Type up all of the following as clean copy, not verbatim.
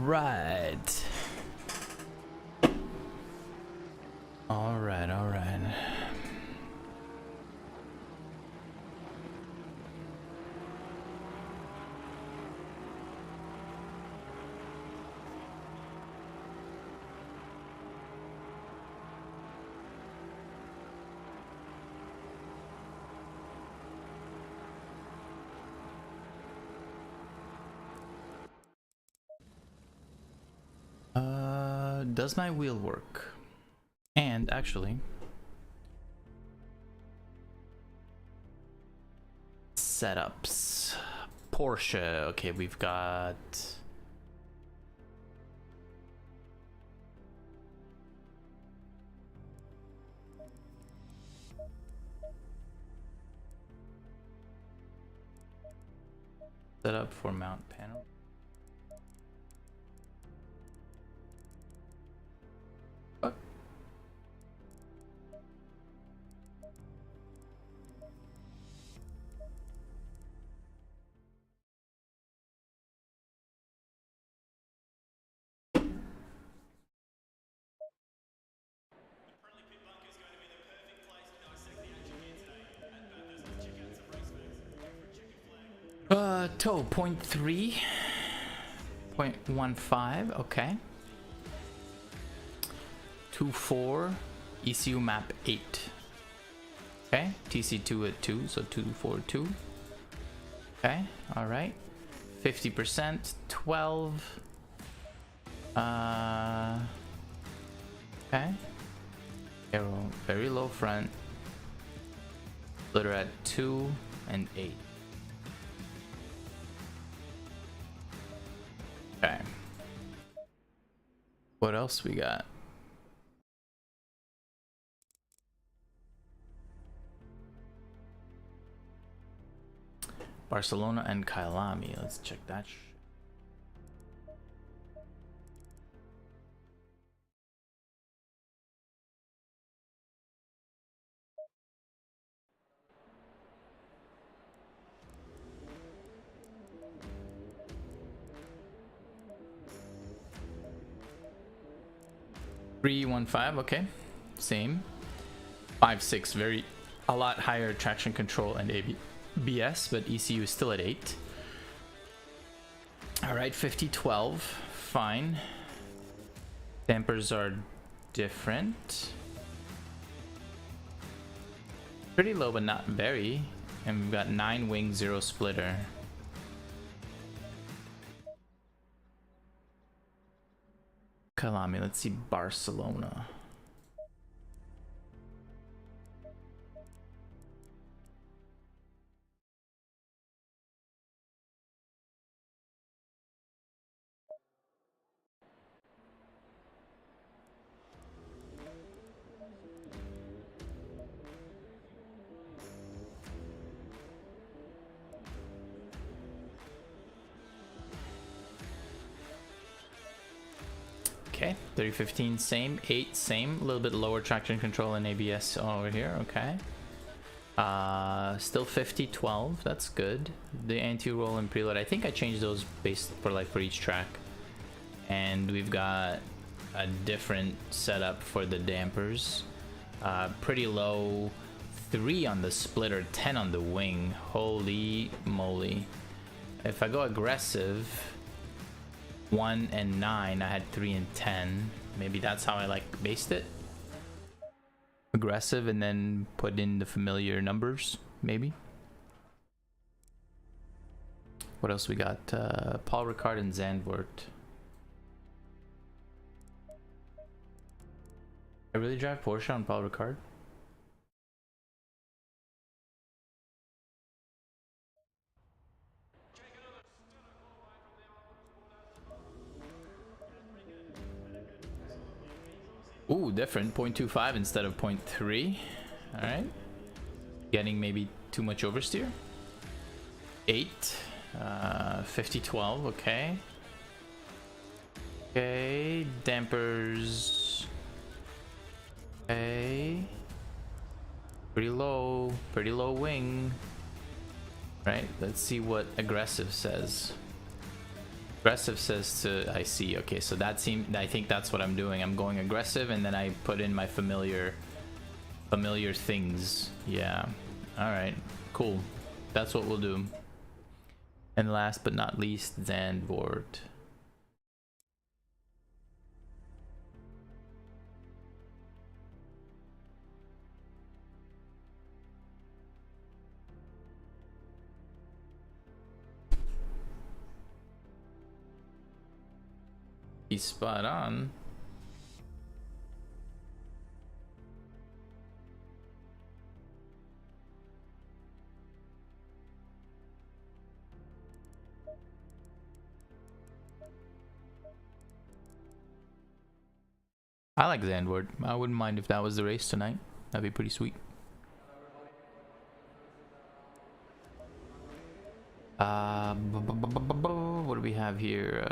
right. All right, all right. Does my wheel work? And actually, setups. Porsche. Okay, we've got setup for mount panel. Fuck. Toe 0.3, 0.15, okay. 2.4, ECU map 8. Okay, TC2 at 2, so 242. Okay, alright. 50%, 12. Okay. Arrow, very low front. Splitter at 2 and 8. Okay. What else we got? Barcelona and Kailami. Let's check that. 315, okay, same. 5.6, very a lot higher traction control and ABS, but ECU is still at 8. All right, 5012, fine. Dampers are different. Pretty low, but not very. And we've got 9 wing, 0 splitter. Kalami, let's see Barcelona. Okay, 3015, same. 8, same. A little bit lower traction control and ABS over here. Okay. Still 5012. That's good. The anti-roll and preload. I think I changed those based for each track. And we've got a different setup for the dampers. Pretty low. 3 on the splitter, 10 on the wing. Holy moly! If I go aggressive. 1 and 9, I had 3 and 10. Maybe that's how I based it. Aggressive and then put in the familiar numbers, maybe. What else we got? Paul Ricard and Zandvoort. I really drive Porsche on Paul Ricard? Ooh, different. 0.25 instead of 0.3. Alright. Getting maybe too much oversteer. 8. 5012, okay. Okay, dampers. Okay. Pretty low wing. Right, let's see what aggressive says. Aggressive says to, I see. Okay, so that seems, I think that's what I'm doing. I'm going aggressive and then I put in my familiar things. Yeah. All right, cool. That's what we'll do. And last but not least, Zandvoort. He's spot on. I like Zandvoort. I wouldn't mind if that was the race tonight. That'd be pretty sweet. What do we have here?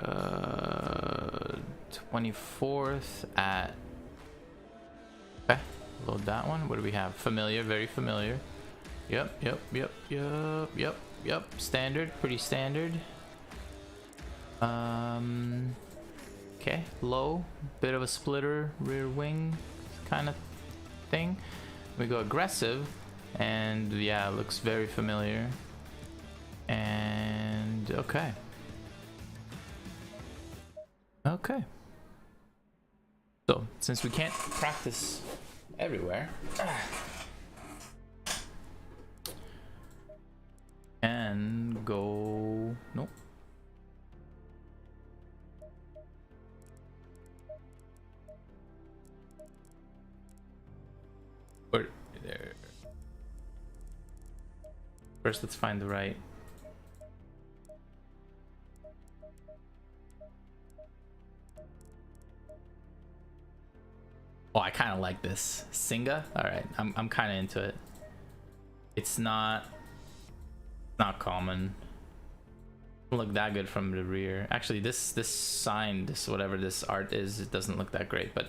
24th at... Okay, load that one. What do we have? Familiar, very familiar. Yep. Standard, pretty standard. Okay, low, bit of a splitter, rear wing kind of thing. We go aggressive, and yeah, looks very familiar. And okay. So since we can't practice everywhere, and go, nope. Or there. First, let's find the right. Oh, I kind of like this. Singa? Alright, I'm kind of into it. It's not common. Doesn't look that good from the rear. Actually, this sign, this whatever this art is, it doesn't look that great, but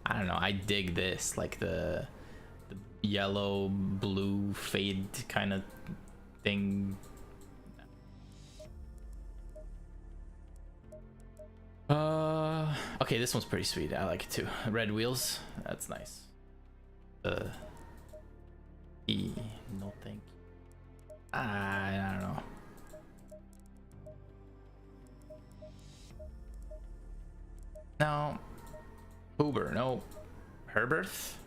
I don't know. I dig this, like the yellow, blue fade kind of thing. Okay, this one's pretty sweet. I like it too. Red wheels, that's nice. No thank you. I don't know. No. Huber, no. Herberth?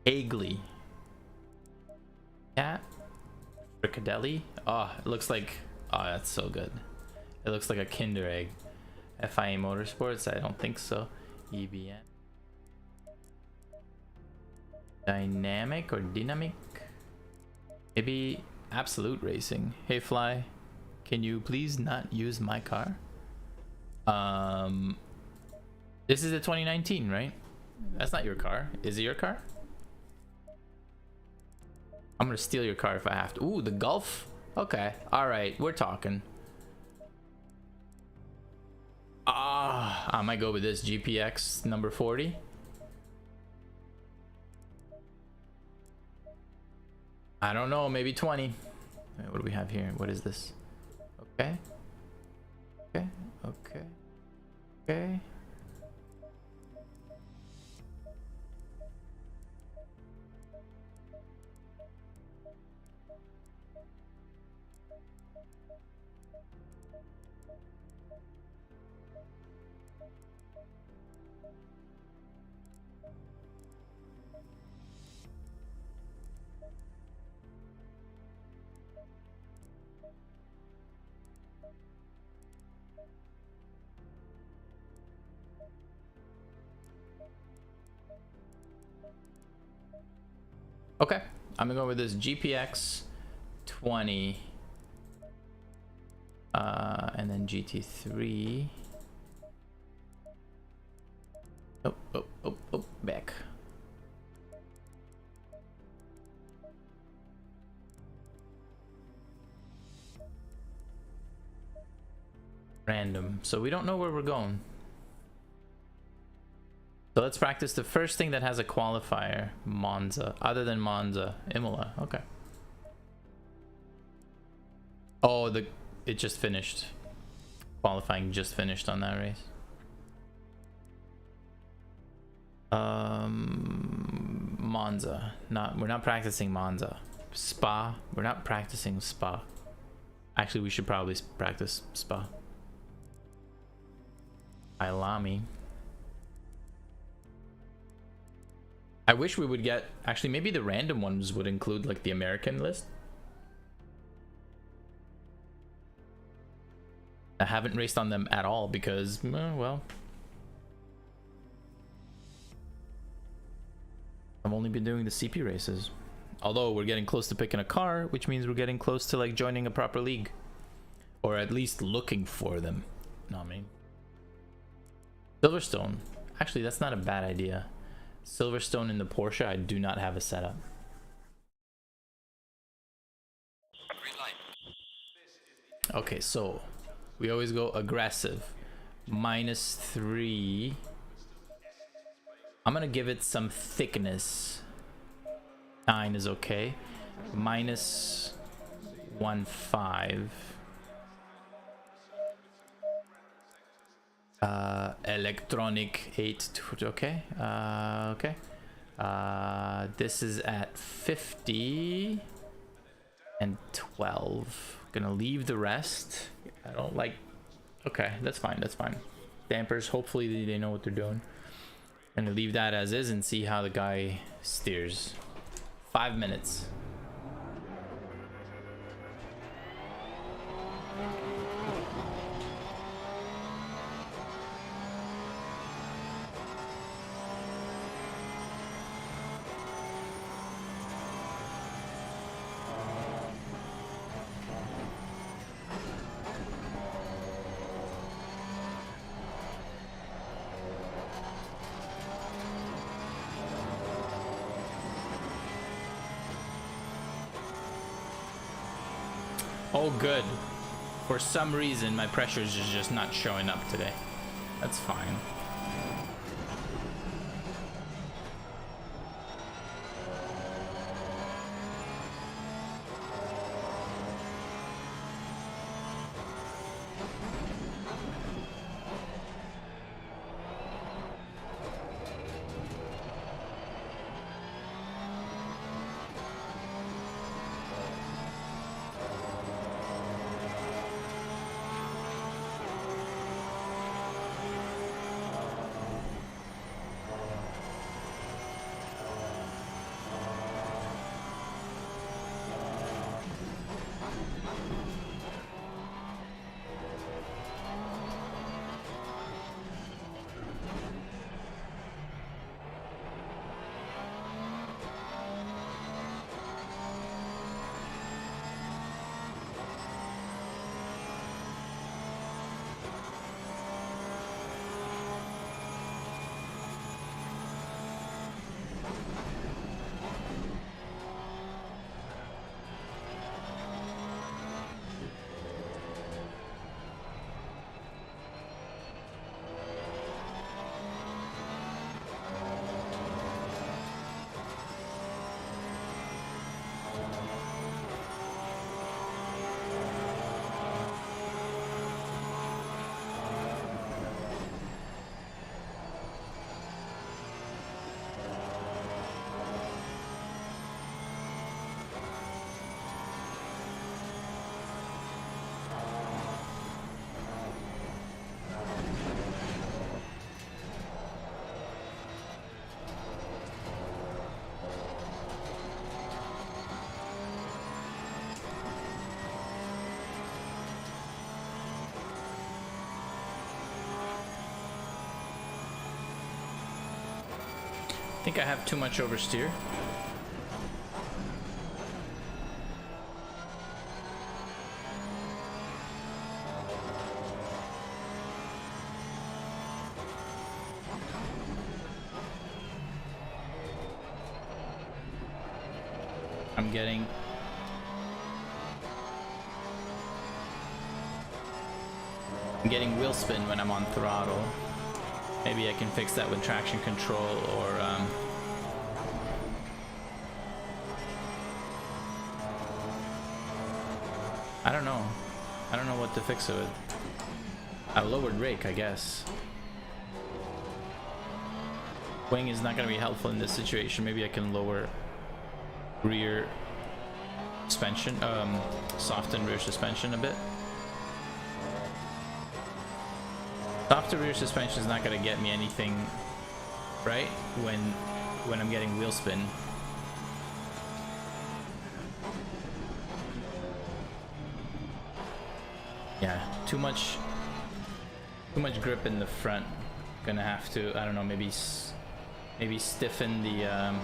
Hagley. Yeah. Fricadeli. Oh, it looks like, oh, that's so good. It looks like a Kinder Egg. FIA Motorsports, I don't think so. EBN. Dynamic or Dynamic? Maybe Absolute Racing. Hey Fly, can you please not use my car? This is a 2019, right? That's not your car. Is it your car? I'm gonna steal your car if I have to. Ooh, the Golf. Okay, all right, we're talking. I might go with this GPX number 40. I don't know, maybe 20. Wait, what do we have here? What is this? Okay. Okay, I'm gonna go with this GPX 20 and then GT3. Oh, back. Random, so we don't know where we're going. So let's practice the first thing that has a qualifier. Monza. Other than Monza. Imola. Okay. Oh, it just finished. Qualifying just finished on that race. Monza. We're not practicing Monza. Spa. We're not practicing Spa. Actually, we should probably practice Spa. Ilami. I wish we would get... Actually, maybe the random ones would include like the American list. I haven't raced on them at all because, well, I've only been doing the CP races. Although we're getting close to picking a car, which means we're getting close to like joining a proper league. Or at least looking for them. No, I mean, Silverstone. Actually, that's not a bad idea. Silverstone in the Porsche, I do not have a setup. Okay, so we always go aggressive. -3. I'm gonna give it some thickness. 9 is okay. -1.5. Electronic 8. Okay. Okay. This is at 50 and 12. Gonna leave the rest. I don't like... Okay, that's fine, that's fine. Dampers, hopefully they know what they're doing. Gonna leave that as is and see how the guy steers. 5 minutes. Oh, good. For some reason, my pressures is just not showing up today. That's fine. I think I have too much oversteer. I'm getting wheel spin when I'm on throttle. Maybe I can fix that with traction control or I don't know. I don't know what to fix it with. A lowered rake, I guess. Wing is not going to be helpful in this situation. Maybe I can lower rear suspension, soften rear suspension a bit. Softer rear suspension is not going to get me anything, right? When I'm getting wheel spin. Yeah, too much grip in the front. Gonna have to, I don't know, maybe stiffen the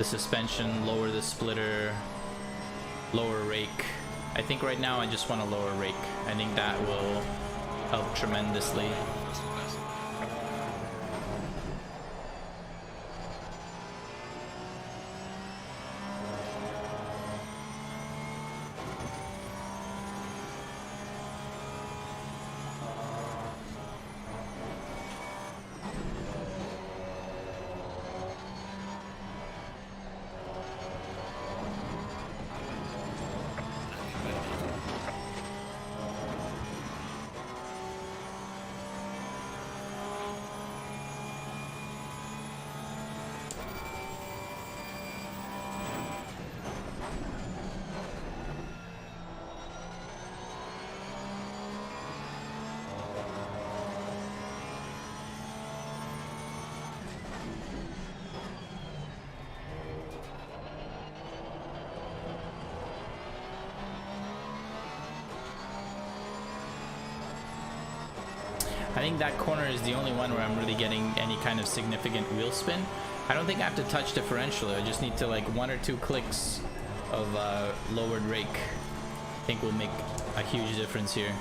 suspension, lower the splitter, lower rake. I think right now I just want a lower rake. I think that will help tremendously. I think that corner is the only one where I'm really getting any kind of significant wheel spin. I don't think I have to touch differential. I just need to like 1 or 2 clicks of lowered rake. I think will make a huge difference here.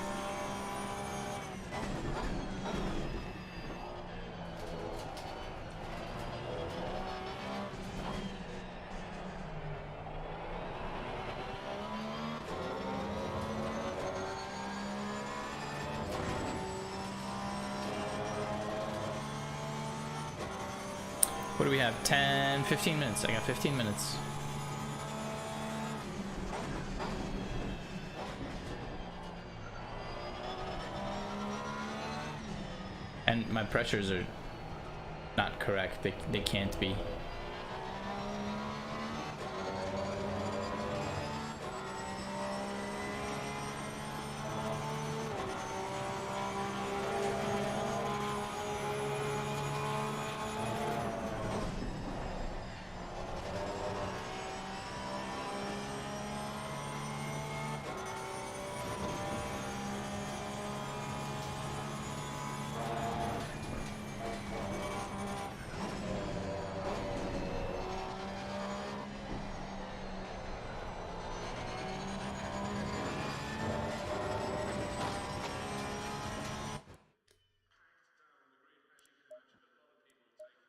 What do we have? 10, 15 minutes. I got 15 minutes. And my pressures are not correct. They can't be.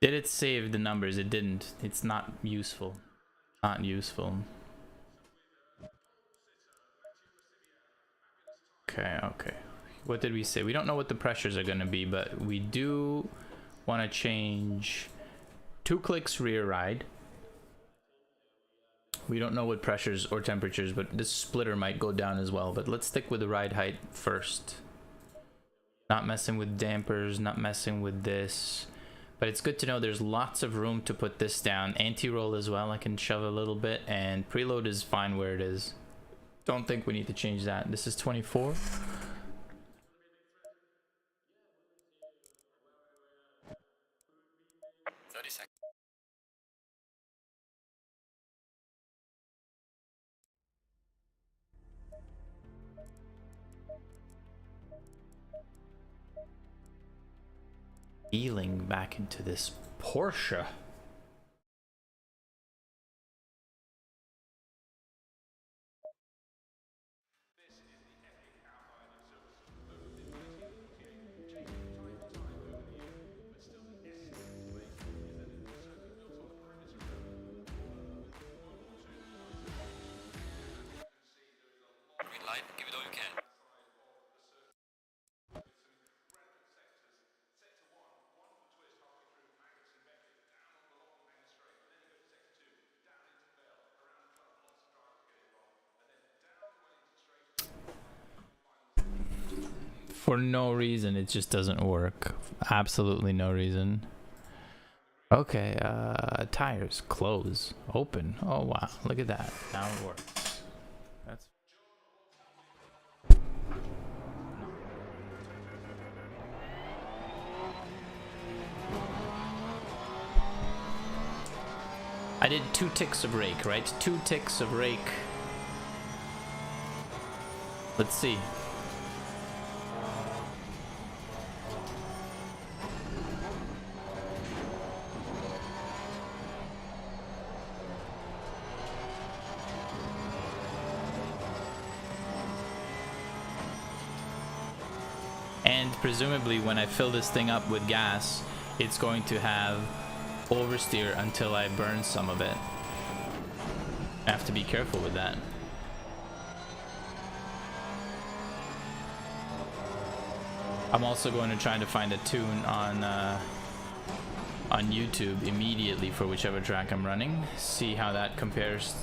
Did it save the numbers? It didn't. It's not useful. Not useful. Okay, okay. What did we say? We don't know what the pressures are going to be, but we do want to change 2 clicks rear ride. We don't know what pressures or temperatures, but this splitter might go down as well. But let's stick with the ride height first. Not messing with dampers, not messing with this. But it's good to know there's lots of room to put this down. Anti-roll as well, I can shove a little bit, and preload is fine where it is. Don't think we need to change that. This is 24. Healing back into this Porsche. Give it all you can. For no reason, it just doesn't work. Absolutely no reason. Okay, tires, close, open. Oh wow, look at that. Now it works. That's I did 2 ticks of rake, right? 2 ticks of rake. Let's see. And presumably when I fill this thing up with gas, it's going to have oversteer until I burn some of it. I have to be careful with that. I'm also going to try to find a tune on YouTube immediately for whichever track I'm running. See how that compares.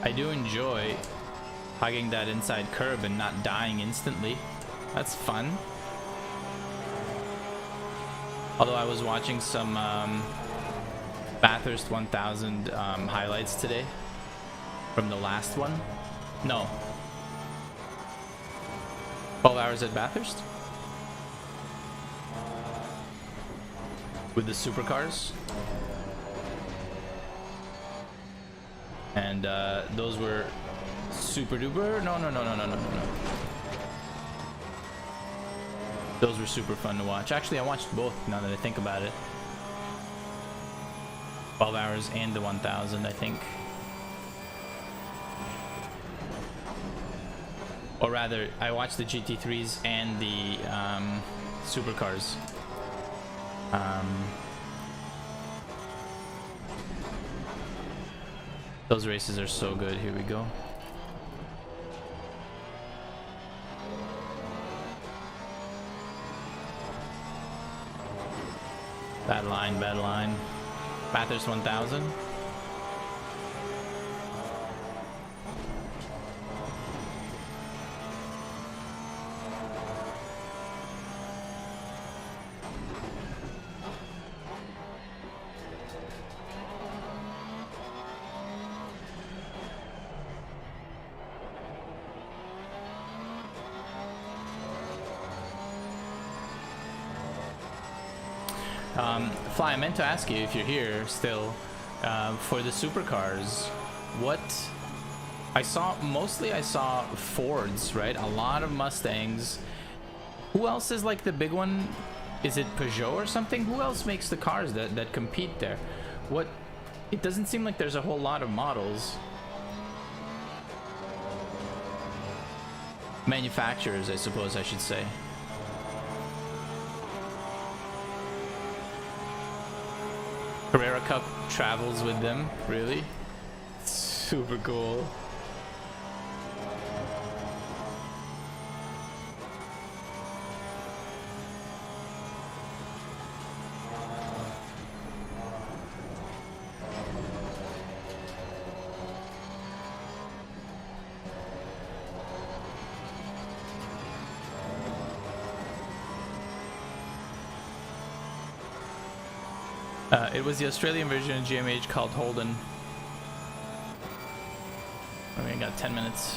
I do enjoy hugging that inside curb and not dying instantly. That's fun. Although I was watching some Bathurst 1000 highlights today from the last one. No. 12 hours at Bathurst? With the supercars. And those were super duper. No. Those were super fun to watch. Actually, I watched both now that I think about it. 12 hours and the 1000, I think. Or rather, I watched the GT3s and the supercars. Those races are so good. Here we go. Bad line, bad line. Bathurst 1000. Fly, I meant to ask you if you're here still, for the supercars, what I saw, mostly I saw Fords, right? A lot of Mustangs. Who else is like the big one? Is it Peugeot or something? Who else makes the cars that compete there? What? It doesn't seem like there's a whole lot of models. Manufacturers, I suppose I should say. Carrera Cup travels with them, really? Super cool. It was the Australian version of GMH called Holden. I mean, got 10 minutes.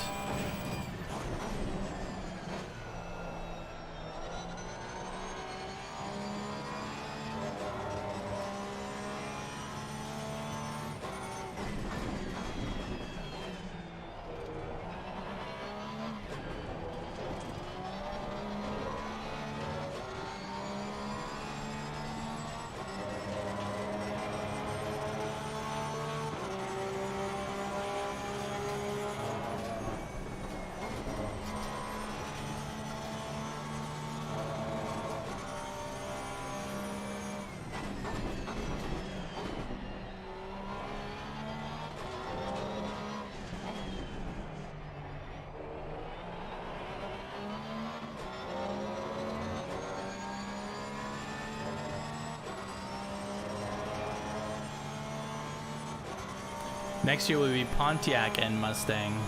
Next year will be Pontiac and Mustang.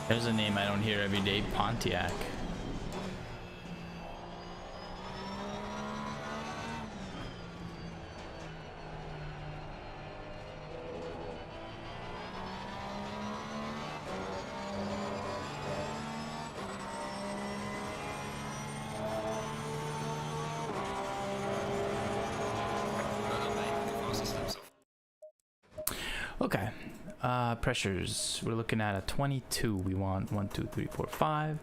There's a name I don't hear every day, Pontiac. Okay, pressures. We're looking at a 22. We want 1, 2, 3, 4, 5.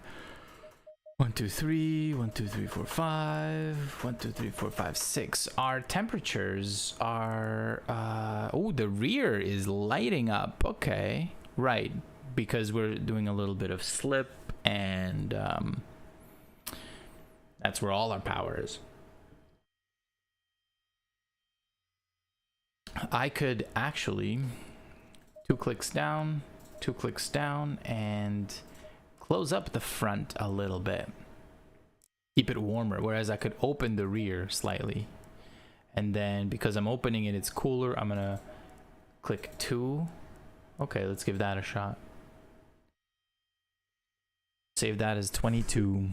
1, 2, 3, 1, 2, 3, 4, 5. 1, 2, 3, 4, 5, 6. Our temperatures are, oh, the rear is lighting up. Okay, right, because we're doing a little bit of slip, and that's where all our power is. I could actually 2 clicks down, and close up the front a little bit. Keep it warmer, whereas I could open the rear slightly. And then because I'm opening it, it's cooler. I'm gonna click 2. Okay, let's give that a shot. Save that as 22.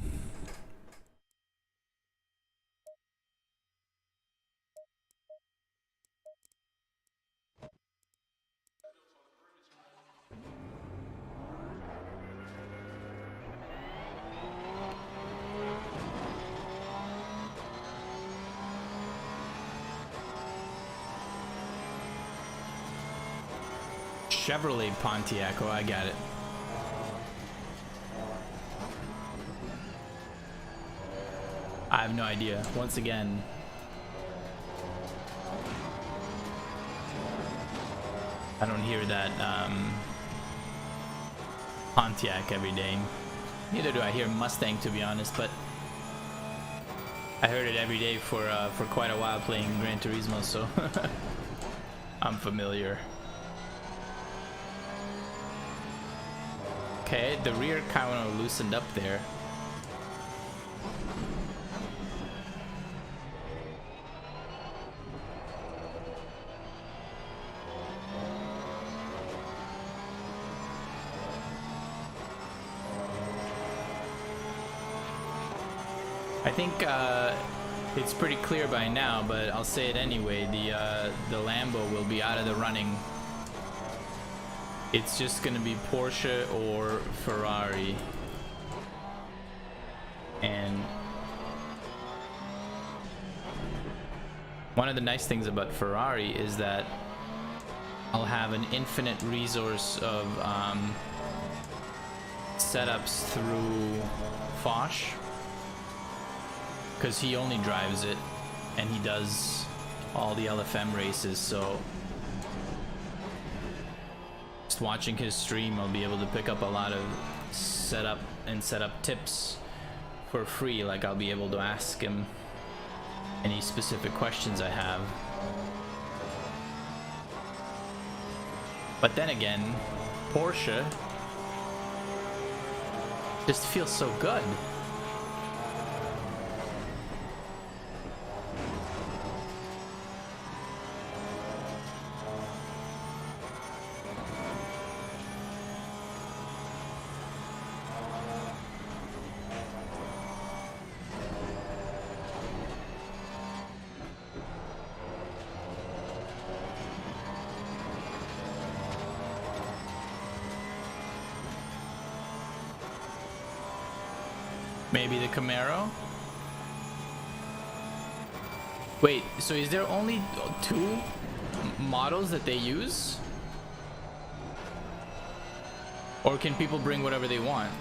Chevrolet Pontiac. Oh, I got it. I have no idea. Once again, I don't hear that Pontiac every day. Neither do I hear Mustang, to be honest, but I heard it every day for quite a while playing Gran Turismo, so I'm familiar. Okay, the rear kind of loosened up there. I think it's pretty clear by now, but I'll say it anyway. The Lambo will be out of the running. It's just gonna be Porsche or Ferrari. And one of the nice things about Ferrari is that I'll have an infinite resource of setups through Foch, because he only drives it and he does all the LFM races, so just watching his stream I'll be able to pick up a lot of setup tips for free. Like I'll be able to ask him any specific questions I have. But then again, Porsche just feels so good. Maybe the Camaro? Wait, so is there only 2 models that they use? Or can people bring whatever they want?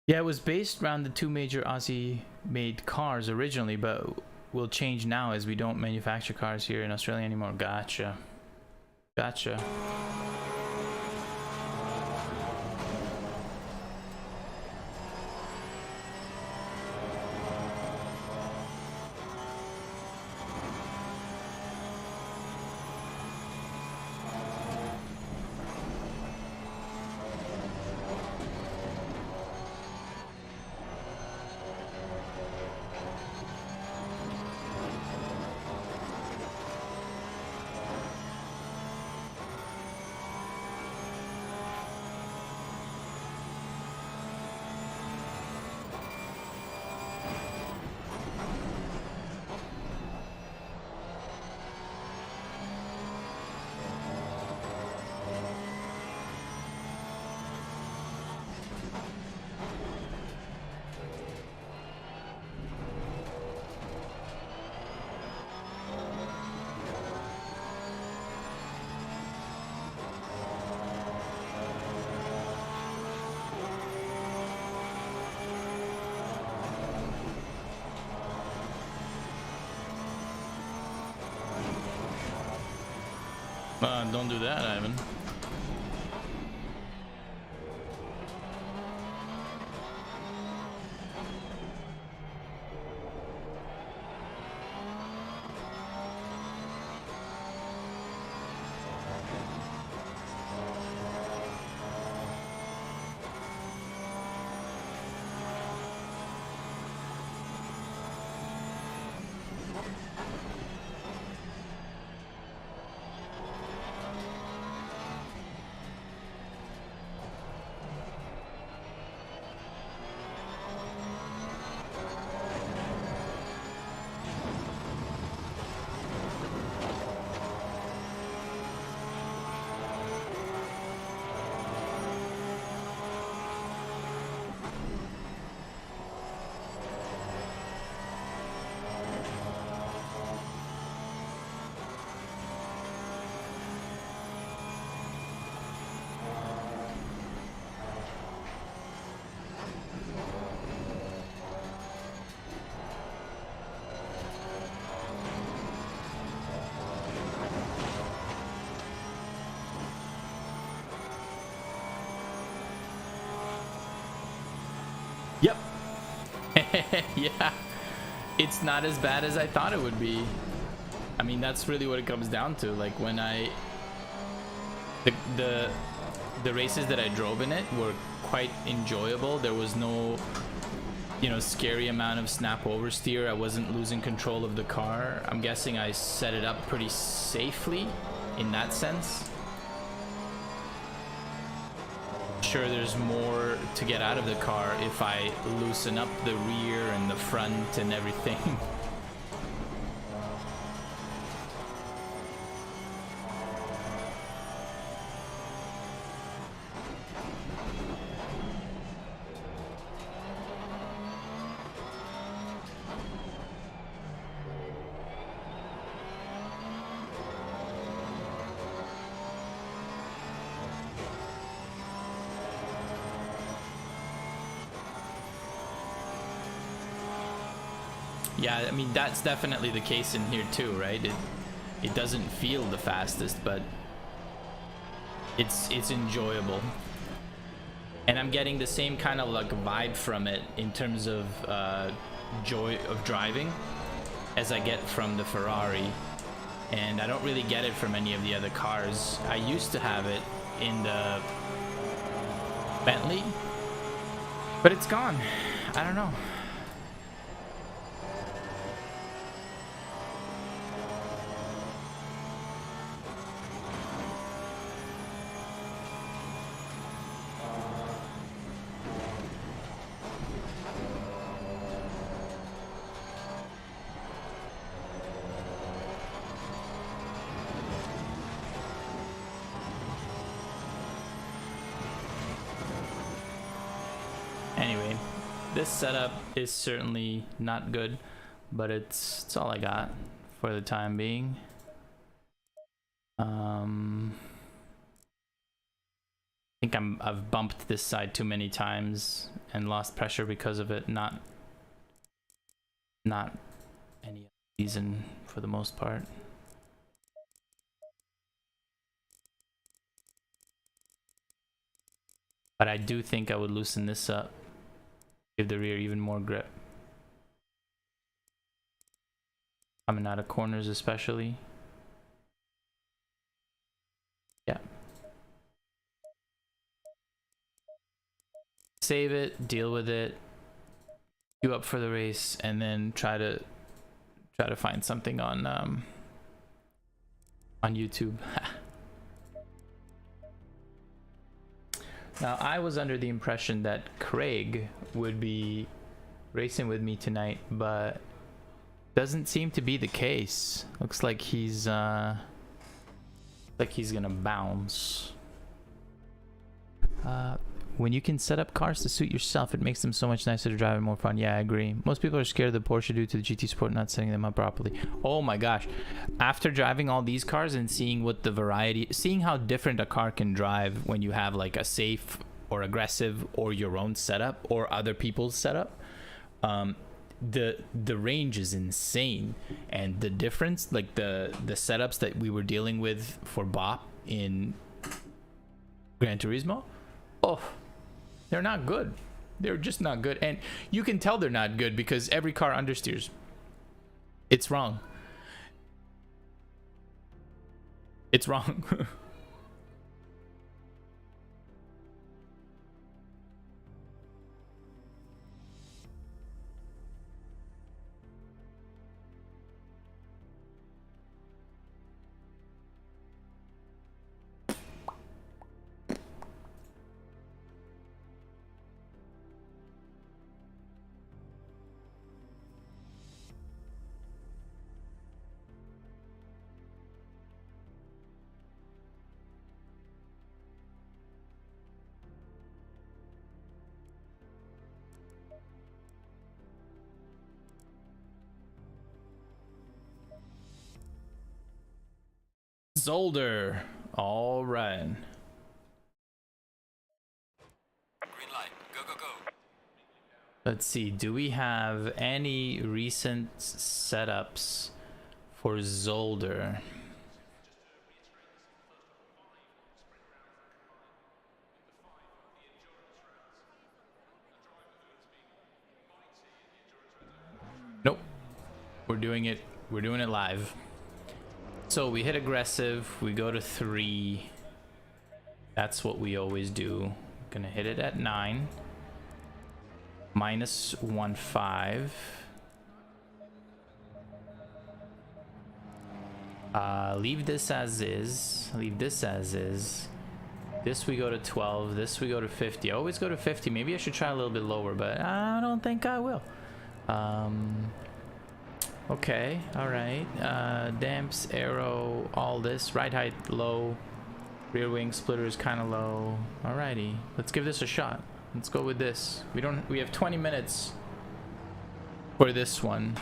Yeah, it was based around the two major Aussie-made cars originally, but will change now as we don't manufacture cars here in Australia anymore. Gotcha. Gotcha. Don't do that, Ivan. Yep. Yeah. It's not as bad as I thought it would be. I mean, that's really what it comes down to. Like when the races that I drove in it were quite enjoyable. There was no, you know, scary amount of snap oversteer. I wasn't losing control of the car. I'm guessing I set it up pretty safely in that sense. Sure, there's more to get out of the car if I loosen up the rear and the front and everything. Yeah, I mean, that's definitely the case in here too, right? It doesn't feel the fastest, but it's enjoyable. And I'm getting the same kind of like vibe from it in terms of joy of driving as I get from the Ferrari. And I don't really get it from any of the other cars. I used to have it in the Bentley, but it's gone. I don't know. Anyway, this setup is certainly not good, but it's all I got for the time being. I think I've bumped this side too many times and lost pressure because of it, not any reason for the most part. But I do think I would loosen this up, give the rear even more grip. Coming out of corners especially. Yeah. Save it, deal with it, queue up for the race, and then try to find something on YouTube. Now, I was under the impression that Craig would be racing with me tonight, but doesn't seem to be the case. Looks like he's gonna bounce. When you can set up cars to suit yourself, it makes them so much nicer to drive and more fun. Yeah, I agree. Most people are scared of the Porsche due to the GT Sport not setting them up properly. Oh my gosh. After driving all these cars and seeing what the variety, seeing how different a car can drive when you have like a safe or aggressive or your own setup or other people's setup, the range is insane. And the difference, like the setups that we were dealing with for Bop in Gran Turismo, oh, they're not good. They're just not good. And you can tell they're not good because every car understeers. It's wrong. It's wrong. Zolder. All right. Green light. Go, go, go. Let's see. Do we have any recent setups for Zolder? Nope. We're doing it live. So we hit aggressive, we go to 3. That's what we always do. Gonna hit it at 9. Minus 1.5. Leave this as is. Leave this as is. This we go to 12. This we go to 50. I always go to 50. Maybe I should try a little bit lower, but I don't think I will. Okay, alright. Damps, aero, all this. Ride height low. Rear wing splitter is kind of low. Alrighty, let's give this a shot. Let's go with this. We have 20 minutes for this one.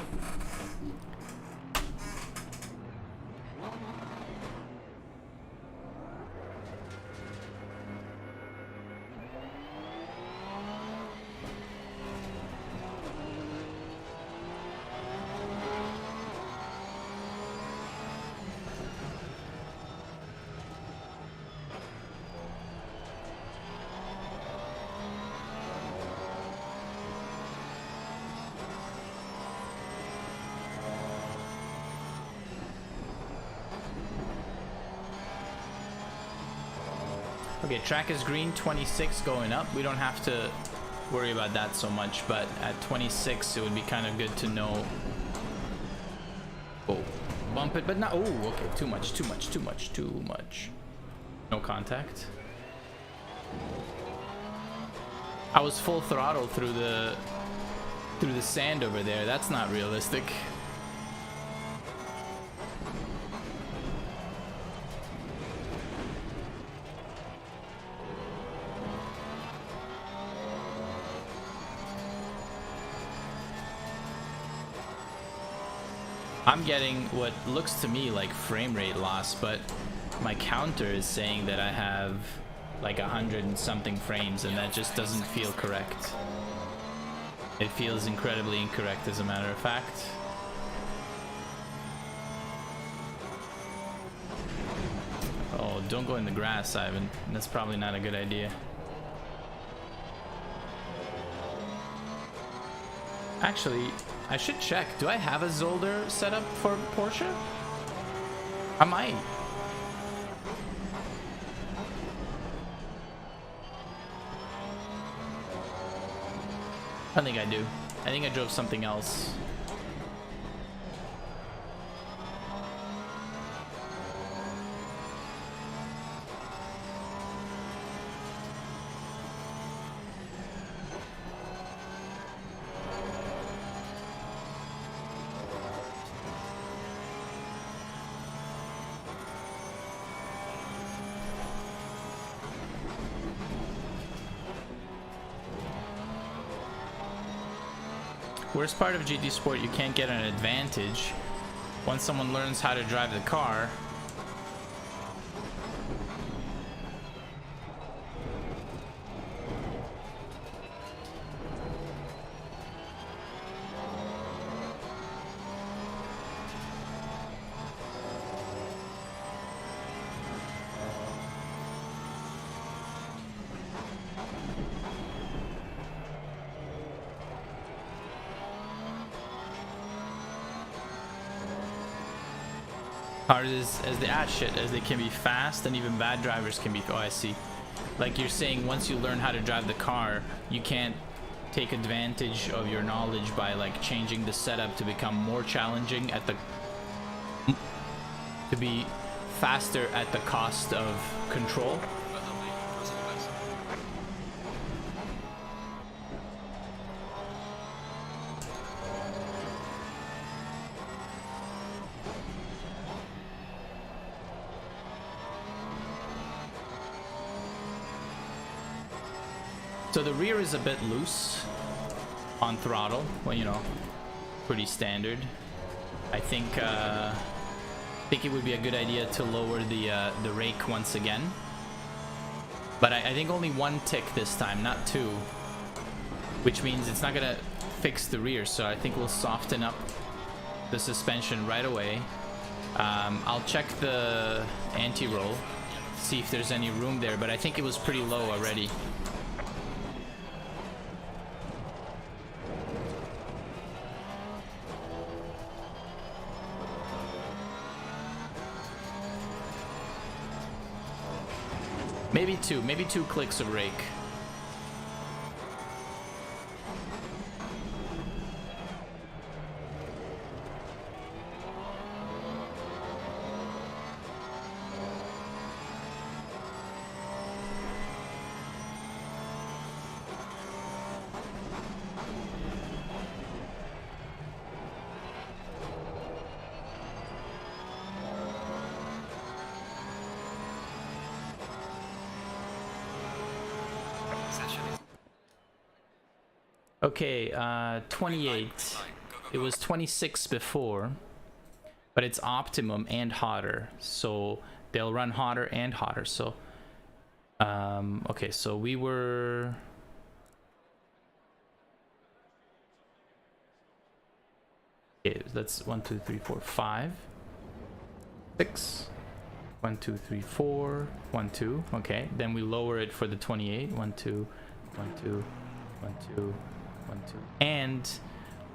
Okay, track is green, 26 going up. We don't have to worry about that so much, but at 26 it would be kind of good to know. Oh, bump it, but not. Oh, okay, too much. No contact. I was full throttle through the sand over there. That's not realistic. I'm getting what looks to me like frame rate loss, but my counter is saying that I have like 100 and something frames, and that just doesn't feel correct. It feels incredibly incorrect, as a matter of fact. Oh, don't go in the grass, Ivan. That's probably not a good idea. Actually, I should check. Do I have a Zolder set up for Porsche? I might. I think I do. I think I drove something else. Worst part of GT Sport, you can't get an advantage once someone learns how to drive the car. Hard as the ass shit, as they can be fast, and even bad drivers can be. Oh, I see. Like you're saying, once you learn how to drive the car, you can't take advantage of your knowledge by like changing the setup to become more challenging at the to be faster at the cost of control. So the rear is a bit loose on throttle, well, you know, pretty standard. I think it would be a good idea to lower the rake once again. But I think only one tick this time, not two, which means it's not gonna fix the rear. So I think we'll soften up the suspension right away. I'll check the anti-roll, see if there's any room there, but I think it was pretty low already. Maybe two clicks of rake. Okay, 28. It was 26 before, but it's optimum and hotter, so they'll run hotter and hotter. So okay, so we were okay, that's 1 2 3 4 5 6 1 2 3 4 1 2. Okay, then we lower it for the 28. 1 2 1 2 1 2 1 2, and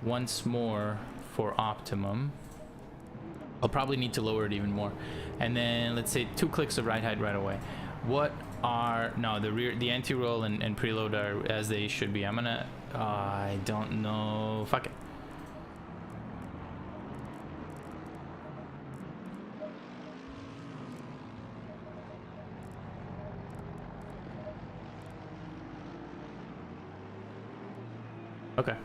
once more for optimum. I'll probably need to lower it even more, and then let's say 2 clicks of ride height right away. What are no, the rear, the anti-roll and preload are as they should be. I'm gonna I don't know, fuck it. Okay.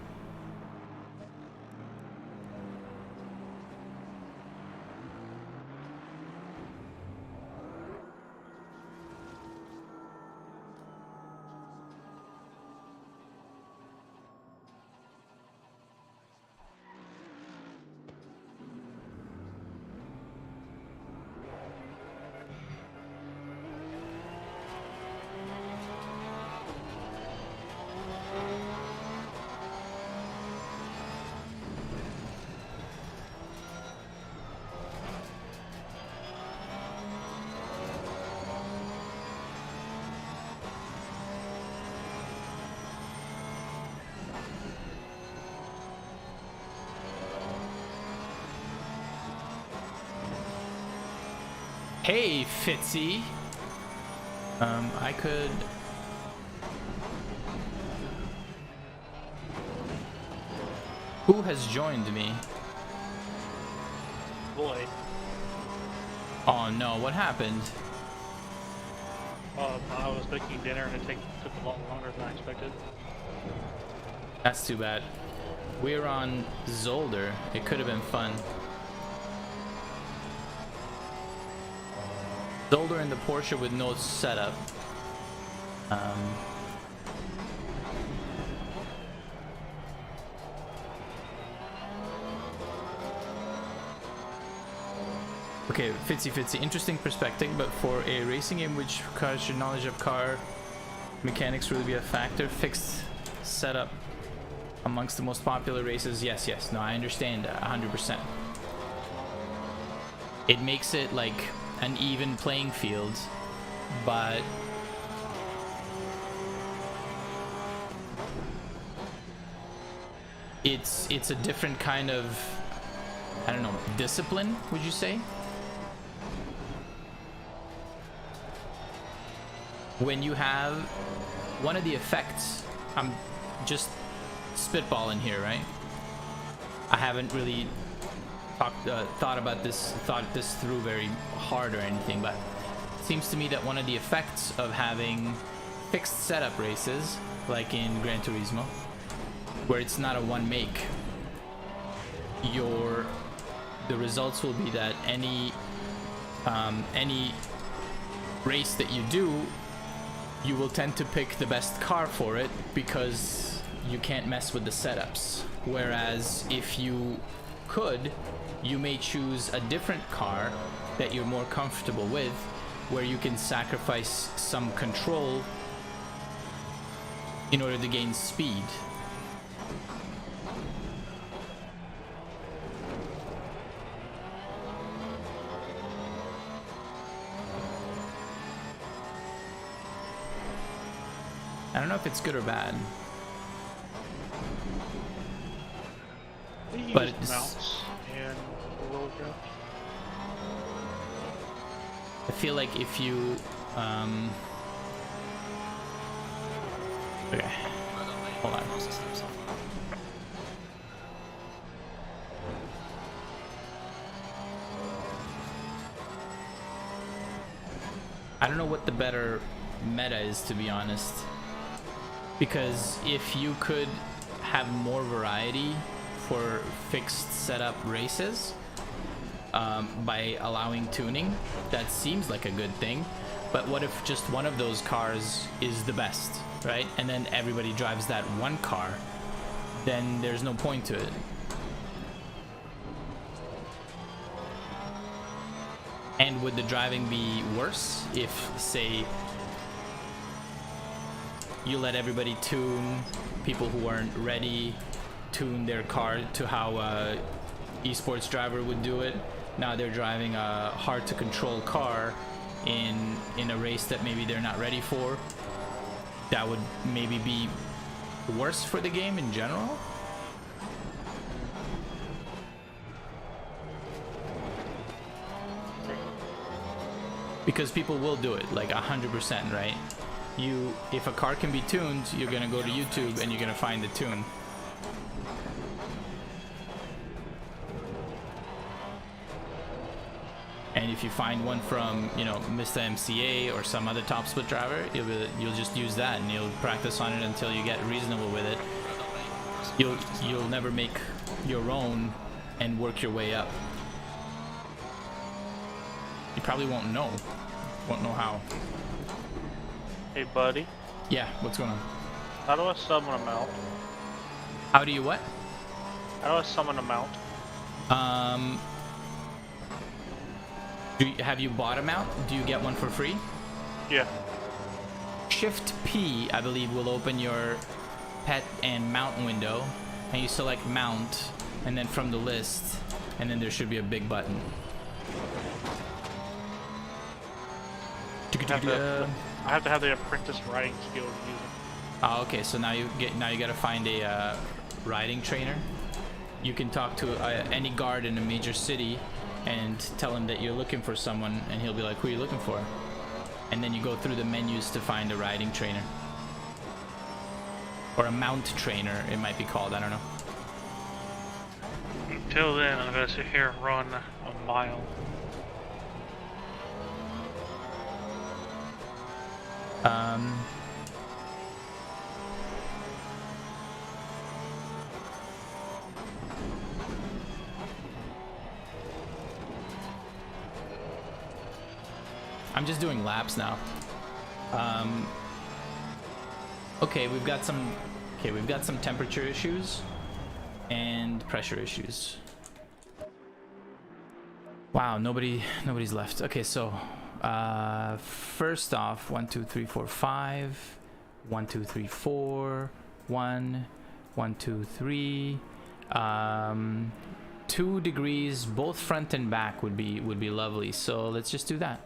Hey, Fitzy. I could... Who has joined me? Boy. Oh no, what happened? I was making dinner and it took a lot longer than I expected. That's too bad. We're on Zolder. It could have been fun. Zolder in the Porsche with no setup. Okay, Fitzy, interesting perspective, but for a racing game which requires your knowledge of car mechanics really be a factor, fixed setup amongst the most popular races, yes, no, I understand 100%. It makes it like an even playing field, but it's a different kind of, I don't know, discipline, would you say? When you have one of the effects, I'm just spitballing here, right? I haven't really thought this through very hard or anything, but it seems to me that one of the effects of having fixed setup races, like in Gran Turismo, where it's not a one make, the results will be that any race that you do, you will tend to pick the best car for it because you can't mess with the setups. Whereas if you could, you may choose a different car that you're more comfortable with, where you can sacrifice some control in order to gain speed. I don't know if it's good or bad, but it's, mounts and roll drift. I feel like if you okay, hold on. I don't know what the better meta is, to be honest. Because if you could have more variety for fixed setup races by allowing tuning, that seems like a good thing. But what if just one of those cars is the best, right? And then everybody drives that one car, then there's no point to it. And would the driving be worse if, say, you let everybody tune, people who aren't ready tune their car to how a esports driver would do it? Now they're driving a hard to control car in a race that maybe they're not ready for. That would maybe be worse for the game in general. Because people will do it like 100%, right? If a car can be tuned, you're gonna go to YouTube and you're gonna find the tune. And if you find one from, you know, Mr. MCA or some other top split driver, you'll just use that and you'll practice on it until you get reasonable with it. You'll never make your own and work your way up. You probably won't know how. Hey buddy, Yeah, what's going on? how do I summon a mount? How do you what? How do I summon a mount? Have you bought a mount? Do you get one for free? Yeah. Shift P, I believe, will open your pet and mount window, and you select mount, and then from the list, and then there should be a big button. I have to have the apprentice riding skill to use it. Oh, okay. So now you gotta find a riding trainer. You can talk to any guard in a major city and tell him that you're looking for someone, and he'll be like, who are you looking for? And then you go through the menus to find a riding trainer. Or a mount trainer, it might be called, I don't know. Until then, I'm gonna sit here and run a mile. I'm just doing laps now. Okay, we've got some temperature issues and pressure issues. Wow, nobody's left. Okay, so first off, 1 2 3 4 5 1 2 3 4 1 1 2 3 2 degrees both front and back would be lovely, so let's just do that.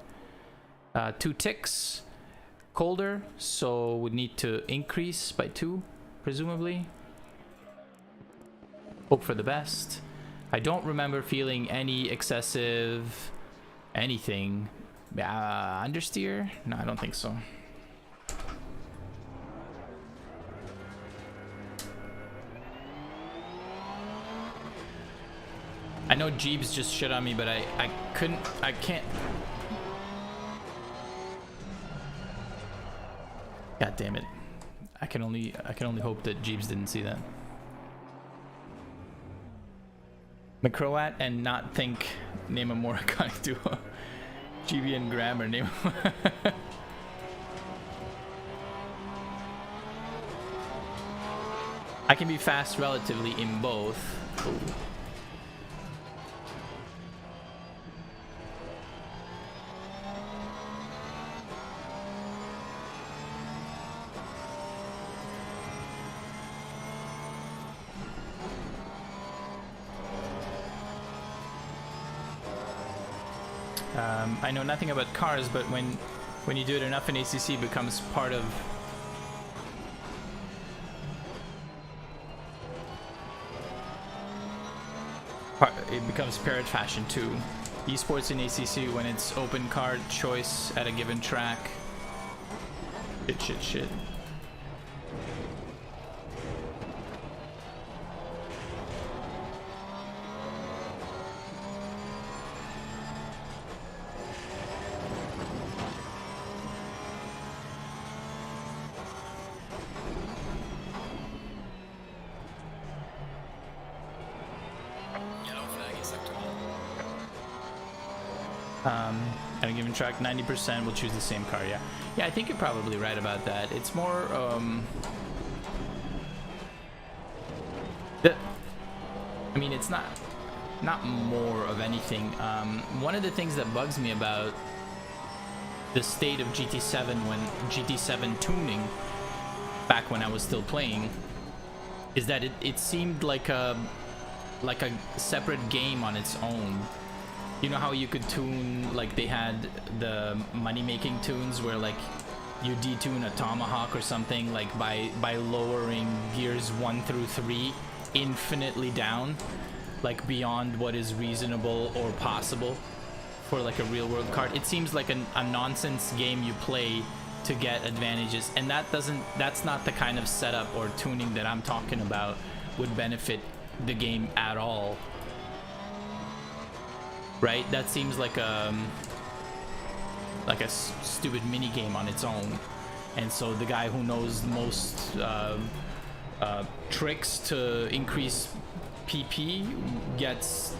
2 ticks colder, so would need to increase by 2 presumably. Hope for the best. I don't remember feeling any excessive anything. Understeer? No, I don't think so. I know Jeeves just shit on me, but I can't. God damn it. I can only hope that Jeeves didn't see that. McCroat and not think name a more iconic duo. GB and Grammar name. I can be fast relatively in both. Ooh. I know nothing about cars, but when you do it enough in ACC, it becomes part of it becomes parrot fashion too. Esports in ACC, when it's open card choice at a given track. Shit. At a given track, 90% will choose the same car. Yeah, I think you're probably right about that. It's more I mean, it's not more of anything. One of the things that bugs me about the state of GT7 when GT7 tuning back when I was still playing is that it seemed like a separate game on its own. You know how you could tune, like they had the money-making tunes where like you detune a Tomahawk or something like by lowering gears 1 through 3 infinitely down, like beyond what is reasonable or possible for like a real-world card. It seems like a nonsense game you play to get advantages, and that's not the kind of setup or tuning that I'm talking about would benefit the game at all. Right? That seems like a stupid mini game on its own, and so the guy who knows most tricks to increase PP gets,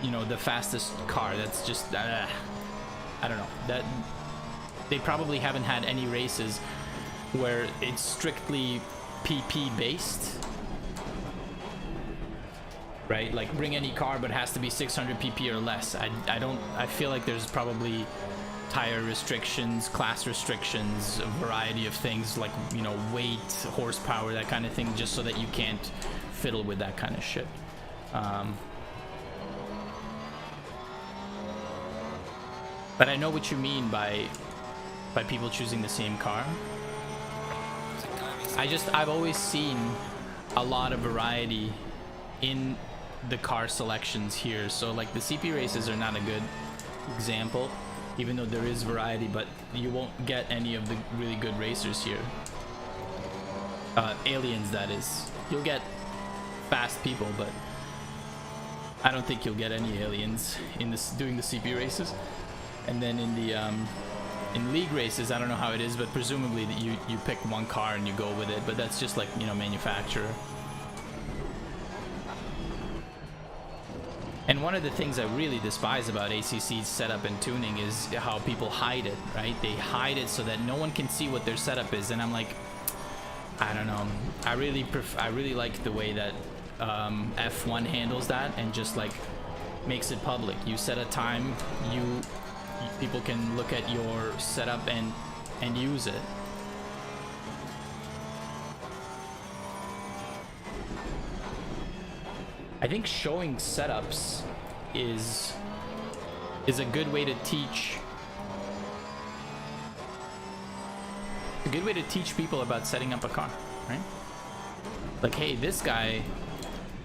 you know, the fastest car. That's just I don't know. That they probably haven't had any races where it's strictly PP based. Right, like bring any car, but it has to be 600 pp or less. I feel like there's probably tire restrictions, class restrictions, a variety of things like, you know, weight, horsepower, that kind of thing, just so that you can't fiddle with that kind of shit. But I know what you mean by people choosing the same car. I've always seen a lot of variety in the car selections here. So like the CP races are not a good example, even though there is variety, but you won't get any of the really good racers here. Aliens, that is. You'll get fast people, but I don't think you'll get any aliens in this doing the CP races. And then in the in league races, I don't know how it is, but presumably that you pick one car and you go with it, but that's just like, you know, manufacturer. And one of the things I really despise about ACC's setup and tuning is how people hide it, right? They hide it so that no one can see what their setup is, and I'm like, I don't know. I really like the way that F1 handles that and just like makes it public. You set a time, people can look at your setup and use it. I think showing setups is a good way to teach. A good way to teach people about setting up a car, right? Like, hey, this guy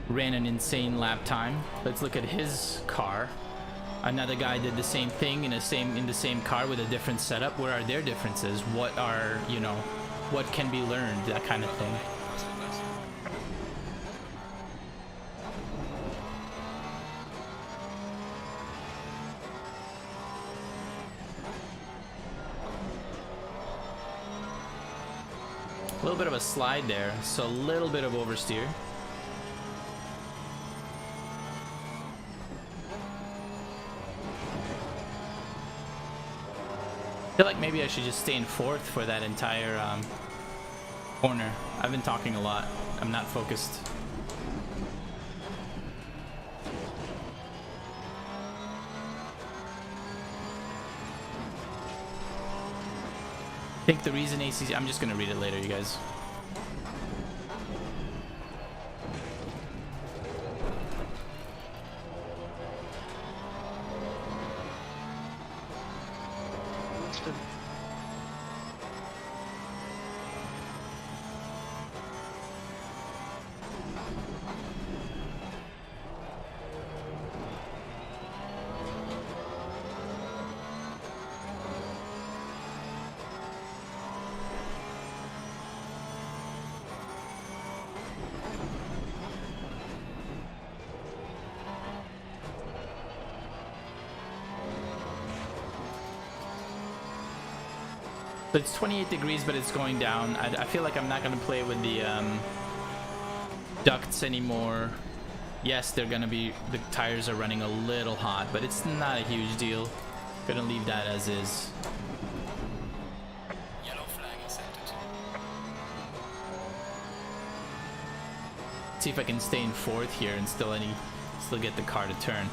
ran an insane lap time. Let's look at his car. Another guy did the same thing in the same car with a different setup. Where are their differences? What are, you know, what can be learned? That kind of thing. A little bit of a slide there, so a little bit of oversteer. I feel like maybe I should just stay in fourth for that entire corner. I've been talking a lot. I'm not focused. I think the reason ACC... I'm just going to read it later, you guys. So it's 28 degrees, but it's going down. I feel like I'm not going to play with the ducts anymore. Yes, they're going to be... The tires are running a little hot, but it's not a huge deal. Gonna leave that as is. Yellow flag accepted. See if I can stay in fourth here and still get the car to turn.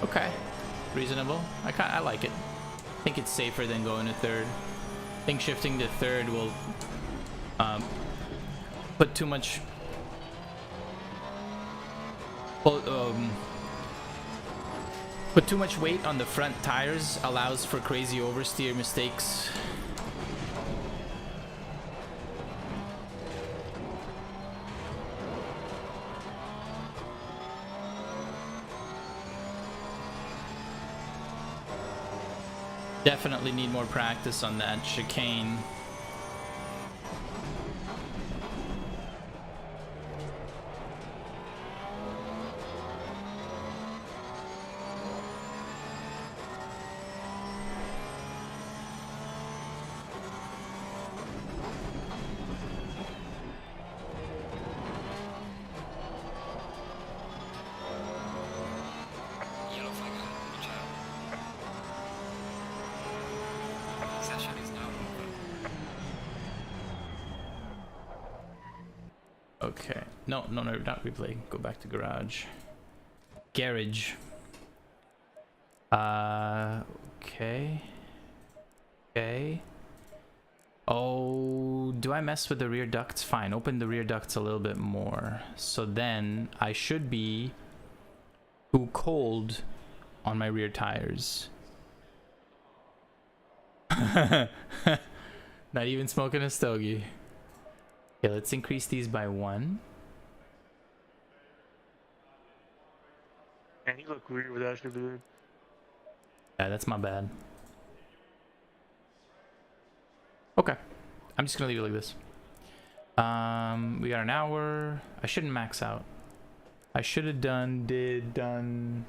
Okay. Reasonable. I like it. I think it's safer than going to third. I think shifting to third will put too much weight on the front tires, allows for crazy oversteer mistakes. Definitely need more practice on that chicane. Yellow flag out. Watch out. Session is now over. Okay. No, not replay. Go back to garage. Garage. Okay. Okay. Oh, do I mess with the rear ducts? Fine, open the rear ducts a little bit more. So then I should be too cold on my rear tires. Not even smoking a stogie. Okay, let's increase these by 1. Man, you look weird with that shit, dude. Yeah, that's my bad. Okay. I'm just gonna leave it like this. We got an hour. I shouldn't max out. I should have done.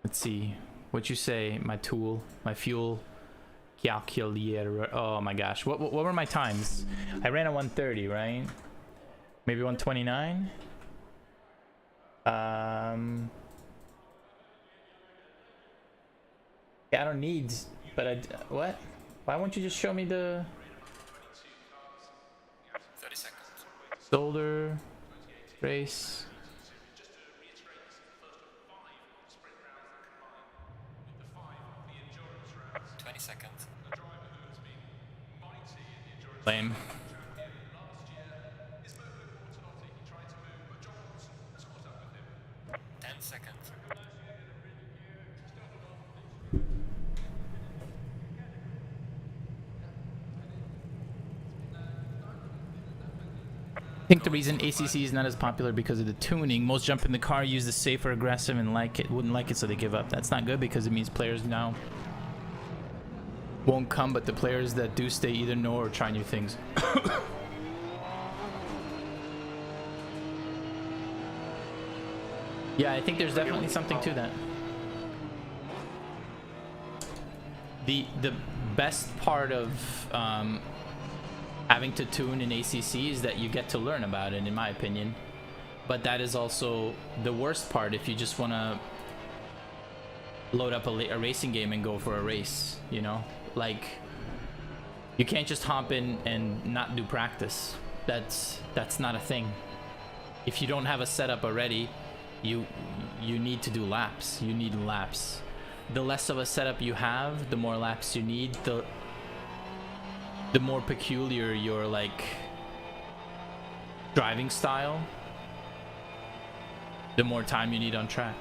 Let's see. What you say? My tool, my fuel calculator. Oh my gosh. What were my times? I ran at 130, right? Maybe 129. Yeah, I don't need. But what? Why won't you just show me the 30 seconds. shoulder race? 20 seconds. Lame. 10 seconds. I think the reason ACC is not as popular because of the tuning. Most jump in the car use the safer aggressive and wouldn't like it, so they give up. That's not good because it means players now won't come, but the players that do stay either know or try new things. Yeah, I think there's definitely something to that. The best part of having to tune in ACC is that you get to learn about it, in my opinion. But that is also the worst part if you just want to load up a racing game and go for a race, you know? Like, you can't just hop in and not do practice. That's not a thing. If you don't have a setup already, you need to do laps. You need laps. The less of a setup you have, the more laps you need. The more peculiar your like driving style, the more time you need on track.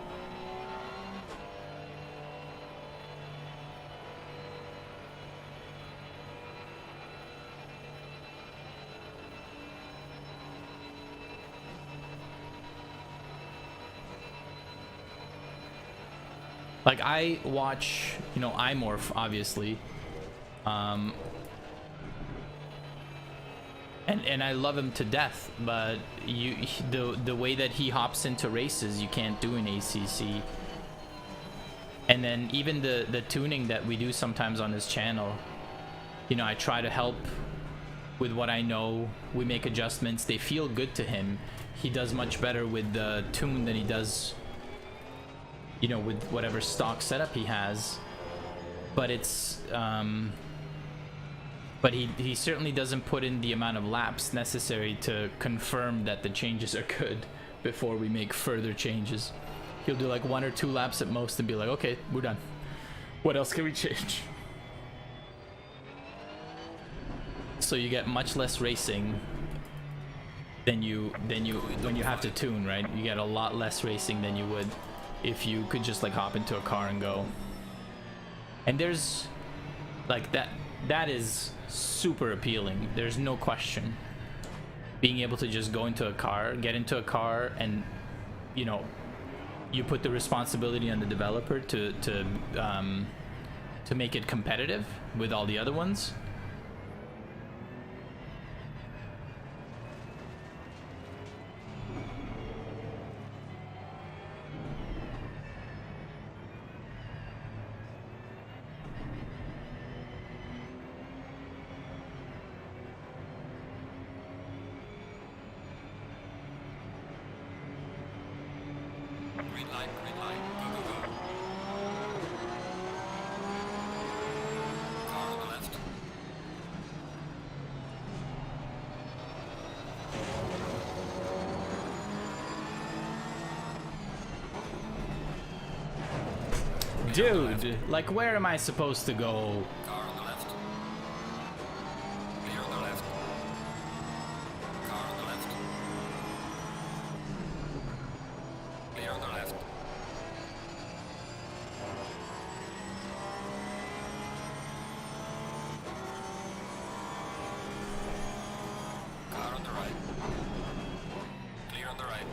Like, I watch, you know, iMorph, obviously. And I love him to death, but the way that he hops into races, you can't do in ACC. And then even the tuning that we do sometimes on his channel, you know, I try to help with what I know. We make adjustments. They feel good to him. He does much better with the tune than he does, you know, with whatever stock setup he has. But it's but he certainly doesn't put in the amount of laps necessary to confirm that the changes are good before we make further changes. He'll do like 1 or 2 laps at most and be like, okay, we're done. What else can we change? So you get much less racing than you when you have to tune, right? You get a lot less racing than you would if you could just like hop into a car and go. And there's like that is super appealing. There's no question. Being able to just go into a car, get into a car, and you know, you put the responsibility on the developer to make it competitive with all the other ones. Green light, go, go, go. Car on the left. Dude, like, where am I supposed to go? Car on the left. Clear on the left. Car on the left. Clear on the left. Car the right.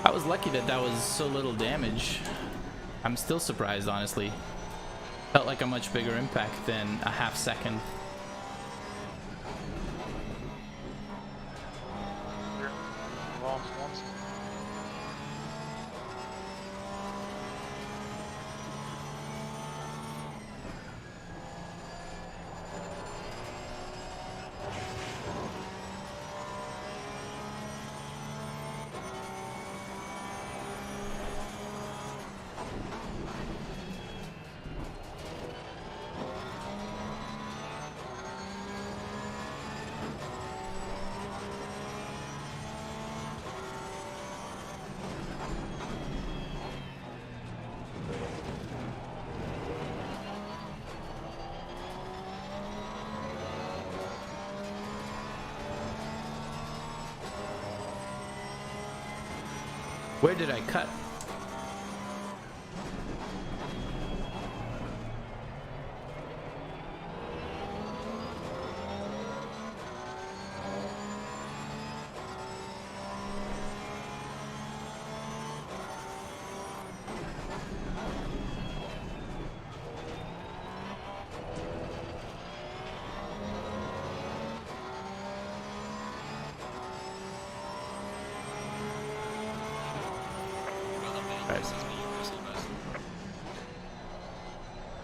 I was lucky that that was so little damage. I'm still surprised, honestly. Felt like a much bigger impact than a half second. Lost once. Where did I cut?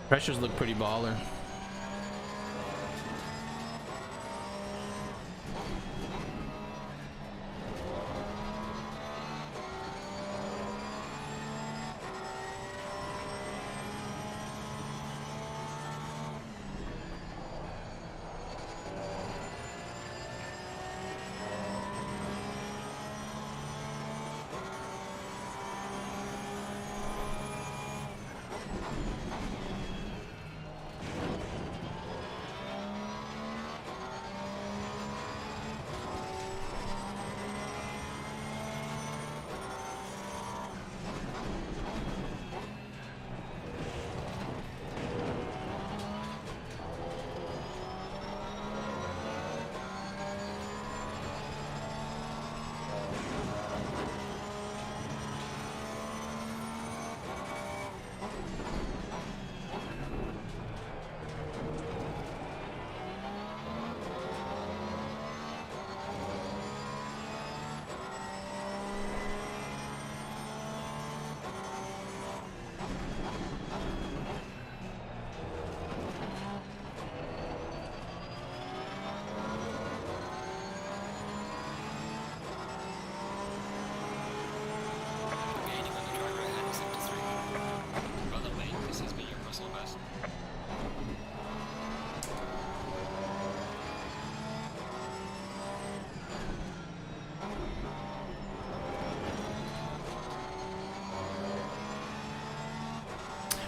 Pressures look pretty baller.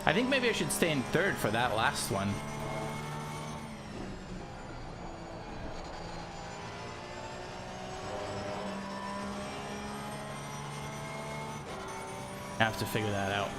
I think maybe I should stay in third for that last one. I have to figure that out.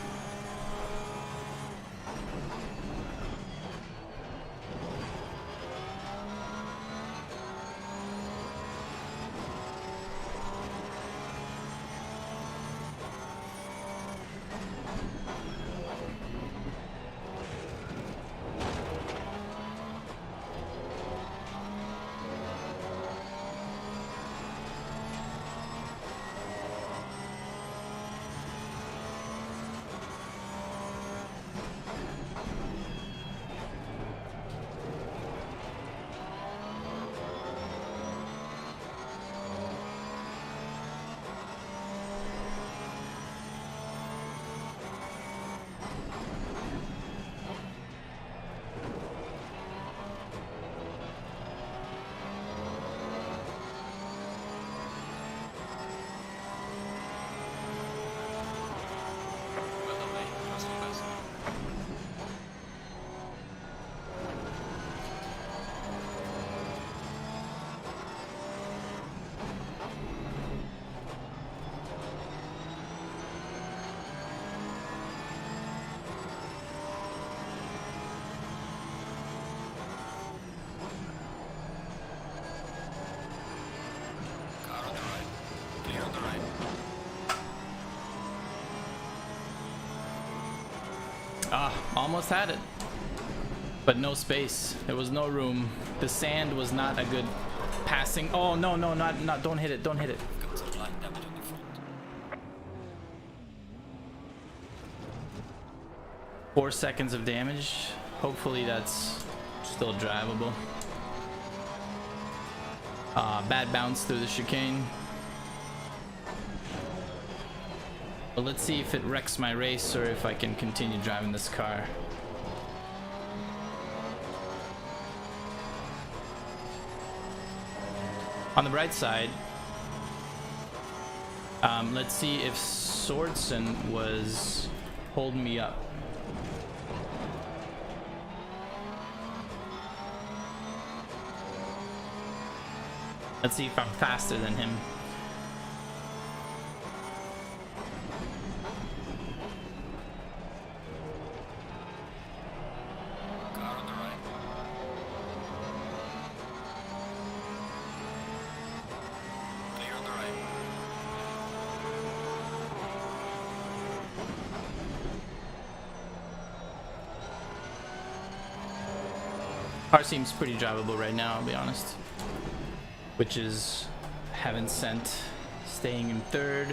Ah, almost had it. But no space. There was no room. The sand was not a good passing. Oh, no, no, not, don't hit it, don't hit it. Got some line damage on the front. 4 seconds of damage. Hopefully that's still drivable. Bad bounce through the chicane. But let's see if it wrecks my race or if I can continue driving this car. On the bright side, let's see if Swordson was holding me up. Let's see if I'm faster than him. Car on the right. Clear on the right. Car seems pretty drivable right now, I'll be honest. Which is heaven sent. Staying in third.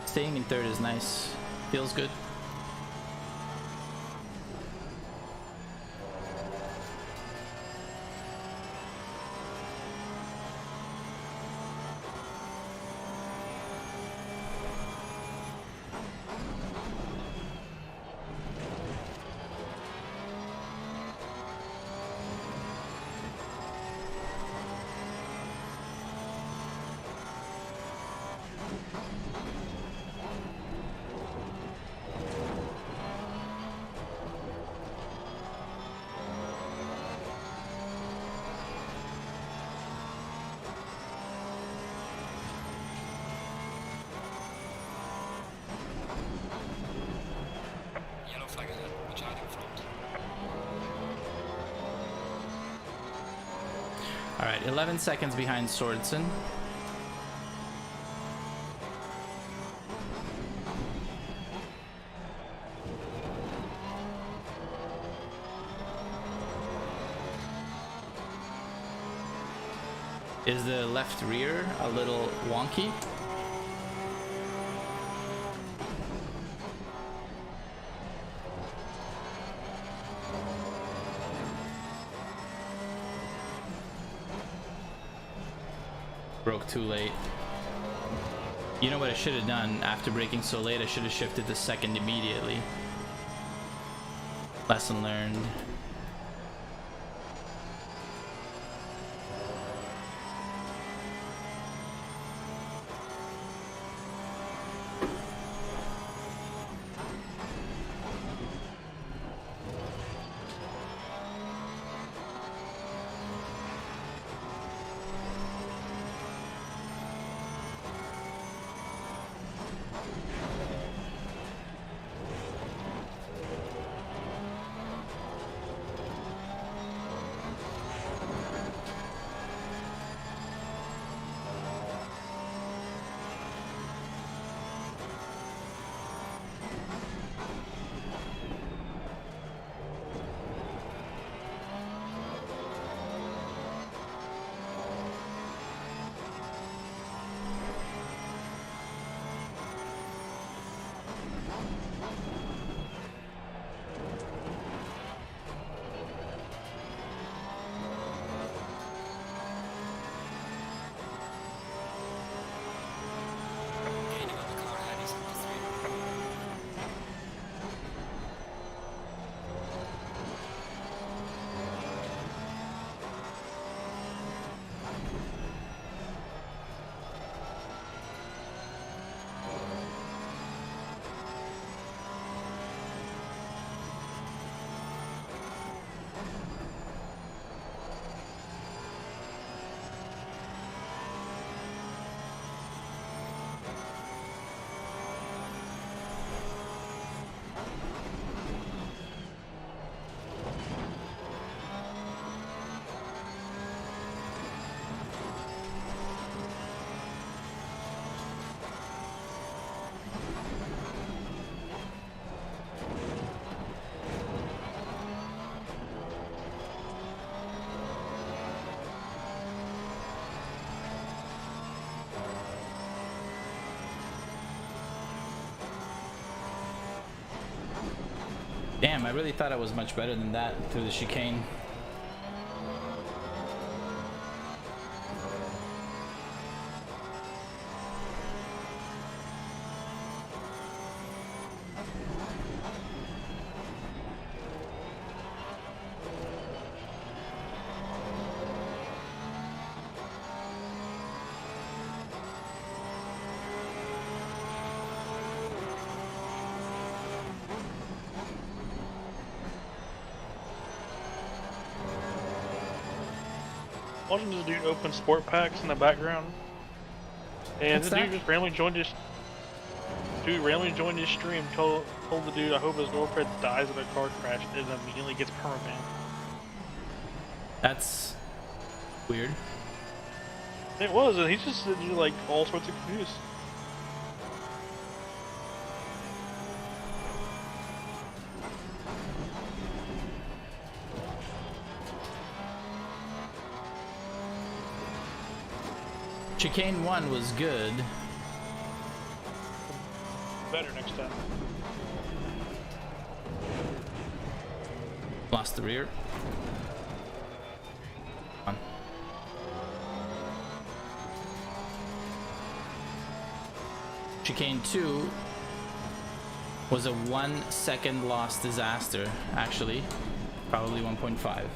Staying in third is nice. Feels good. Yellow flag ahead. Watch out in front. Alright, 11 seconds behind Swordson. Is the left rear a little wonky? Broke too late. You know what I should have done after braking so late? I should have shifted to second immediately. Lesson learned. Damn, I really thought I was much better than that through the chicane. Watching this dude open sport packs in the background, and What's the dude that? just randomly joined his. Dude randomly joined his stream. Told the dude, I hope his girlfriend dies in a car crash, and immediately gets permaban. That's weird. It was, and he just said like all sorts of confused. Chicane 1 was good. Better next time. Lost the rear. On. Chicane 2 was a 1 second loss disaster, actually. Probably 1.5.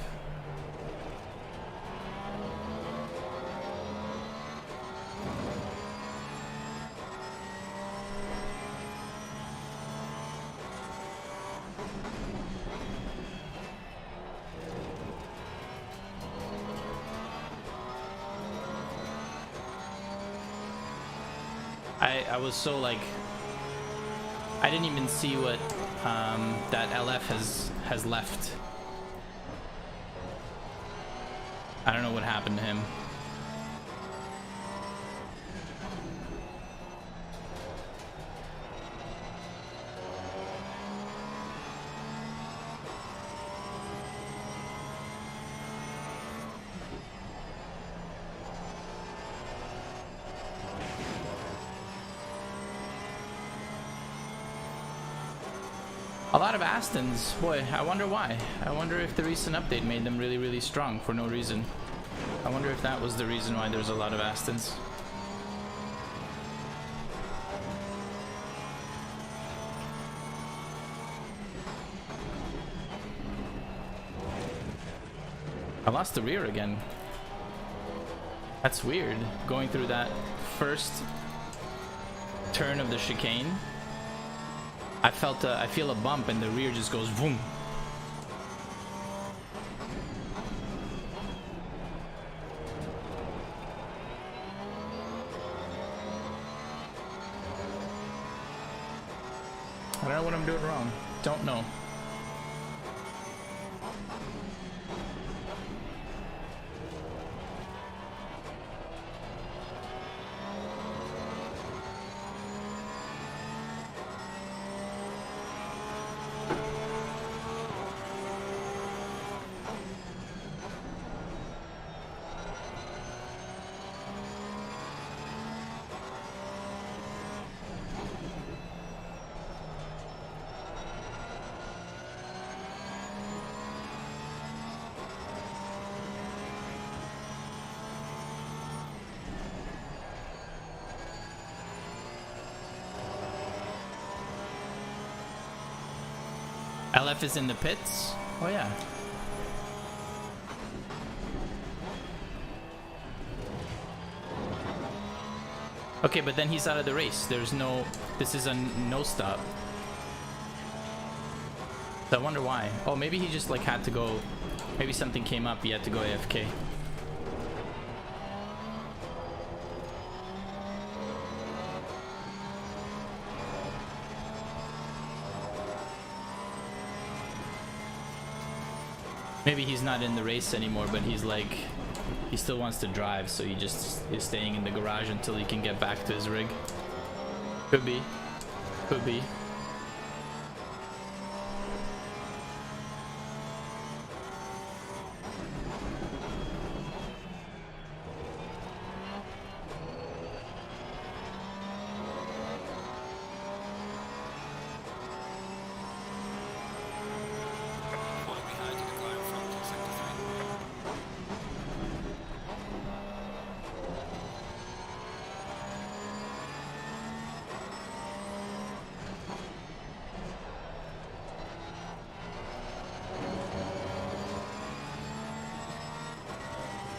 I was so like, I didn't even see what that LF has left. I don't know what happened to him. A lot of Astons, boy, I wonder why. I wonder if the recent update made them really, really strong for no reason. I wonder if that was the reason why there's a lot of Astons. I lost the rear again. That's weird, going through that first turn of the chicane. I feel a bump and the rear just goes boom. I don't know what I'm doing wrong. Don't know. LF is in the pits? Oh yeah. Okay, but then he's out of the race. There's no... This is a no stop. So I wonder why. Oh, maybe he just like had to go... Maybe something came up, he had to go AFK. Maybe he's not in the race anymore, but he's like, he still wants to drive, so he just is staying in the garage until he can get back to his rig. Could be. Could be.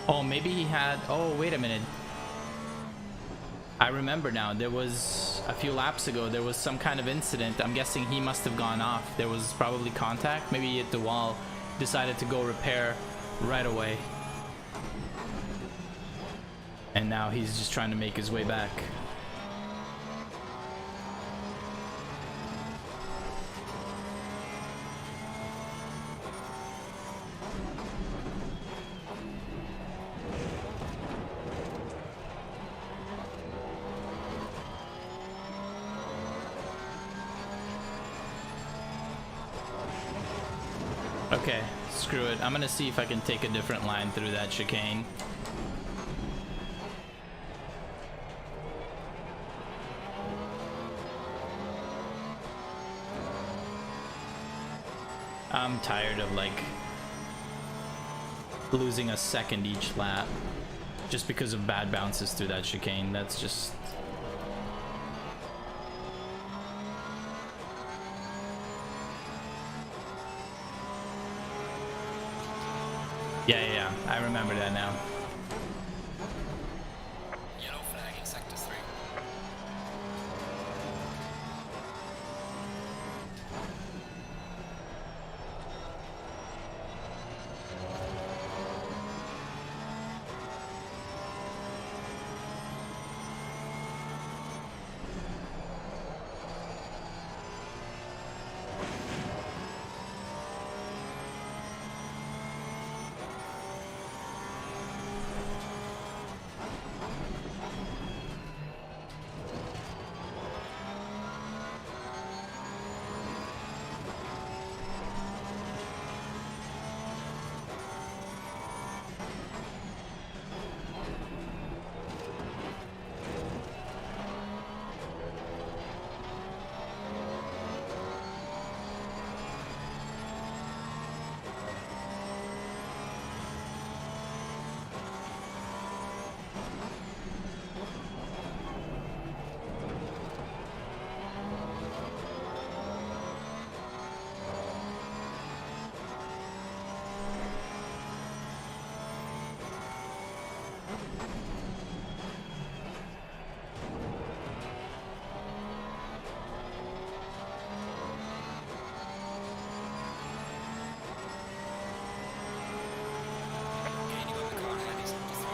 Oh, maybe he had... Oh, wait a minute. I remember now. There was a few laps ago, there was some kind of incident. I'm guessing he must have gone off. There was probably contact. Maybe he hit the wall, decided to go repair right away. And now he's just trying to make his way back. Okay, screw it. I'm gonna see if I can take a different line through that chicane. I'm tired of like losing a second each lap just because of bad bounces through that chicane. That's just... Yeah, I remember that now. Yellow flag in sector 3. Gaining on the car ahead in sector 3.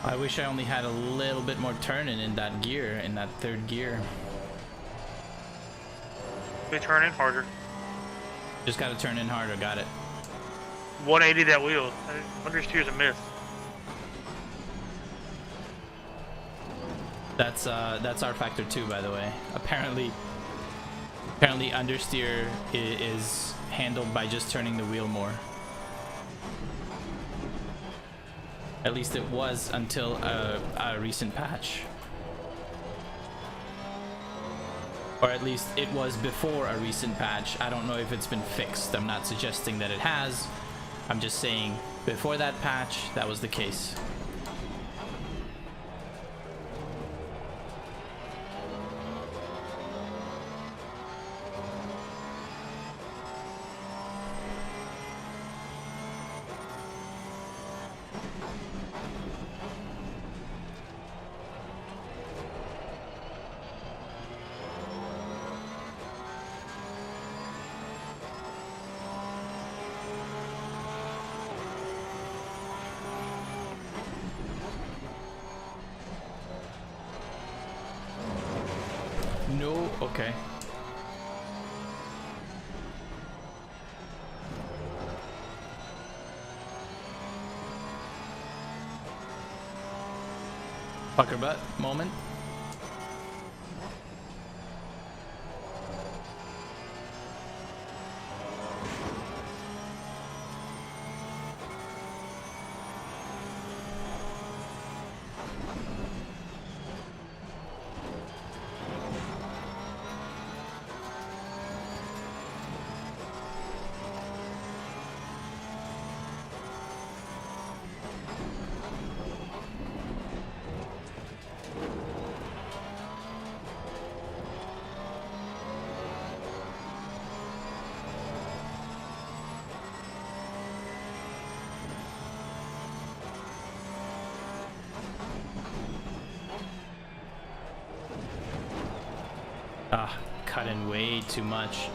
I wish I only had a little bit more turning in that gear, in that third gear. We turn in harder. Just gotta turn in harder, got it. 180 that wheel. Understeer's a myth. That's our factor 2, by the way. Apparently understeer is handled by just turning the wheel more. At least it was until a recent patch. Or at least it was before a recent patch. I don't know if it's been fixed. I'm not suggesting that it has. I'm just saying before that patch, that was the case. No, okay. Pucker butt moment. Ah, cut in way too much.